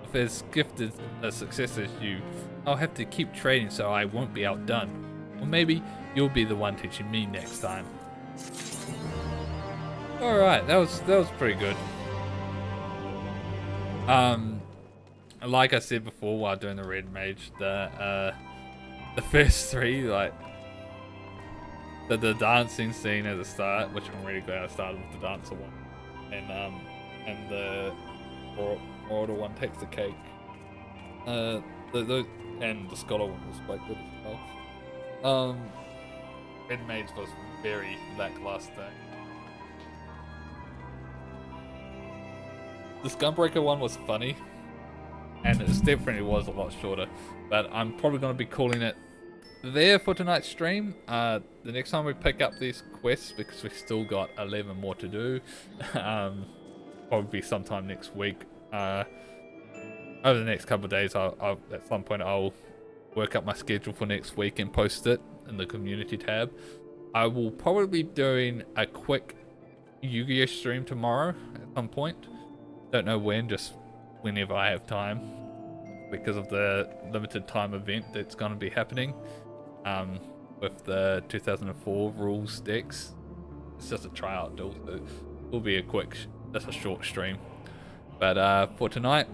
if as gifted a success as you, I'll have to keep trading so I won't be outdone. Or maybe you'll be the one teaching me next time. Alright, that was pretty good. Like I said before while doing the Red Mage, the first three, like the dancing scene at the start, which I'm really glad I started with the dancer one, and the order one takes the cake. And the scholar one was quite good as well. Red Mage was very lackluster. The Gunbreaker one was funny, and it definitely was a lot shorter, but I'm probably going to be calling it there for tonight's stream. The next time we pick up these quests, because we've still got 11 more to do, probably sometime next week. Over the next couple of days, I'll at some point I'll work up my schedule for next week and post it in the community tab. I will probably be doing a quick Yu-Gi-Oh stream tomorrow at some point. Don't know when, just whenever I have time, because of the limited time event that's going to be happening with the 2004 rules decks. It's just a tryout duel, so it'll be a quick, just a short stream. But for tonight,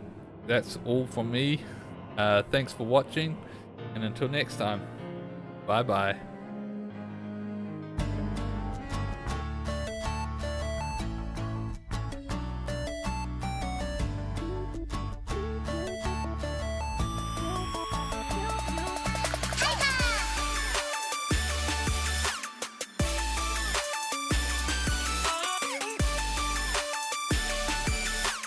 that's all from me. Thanks for watching, and until next time, bye bye.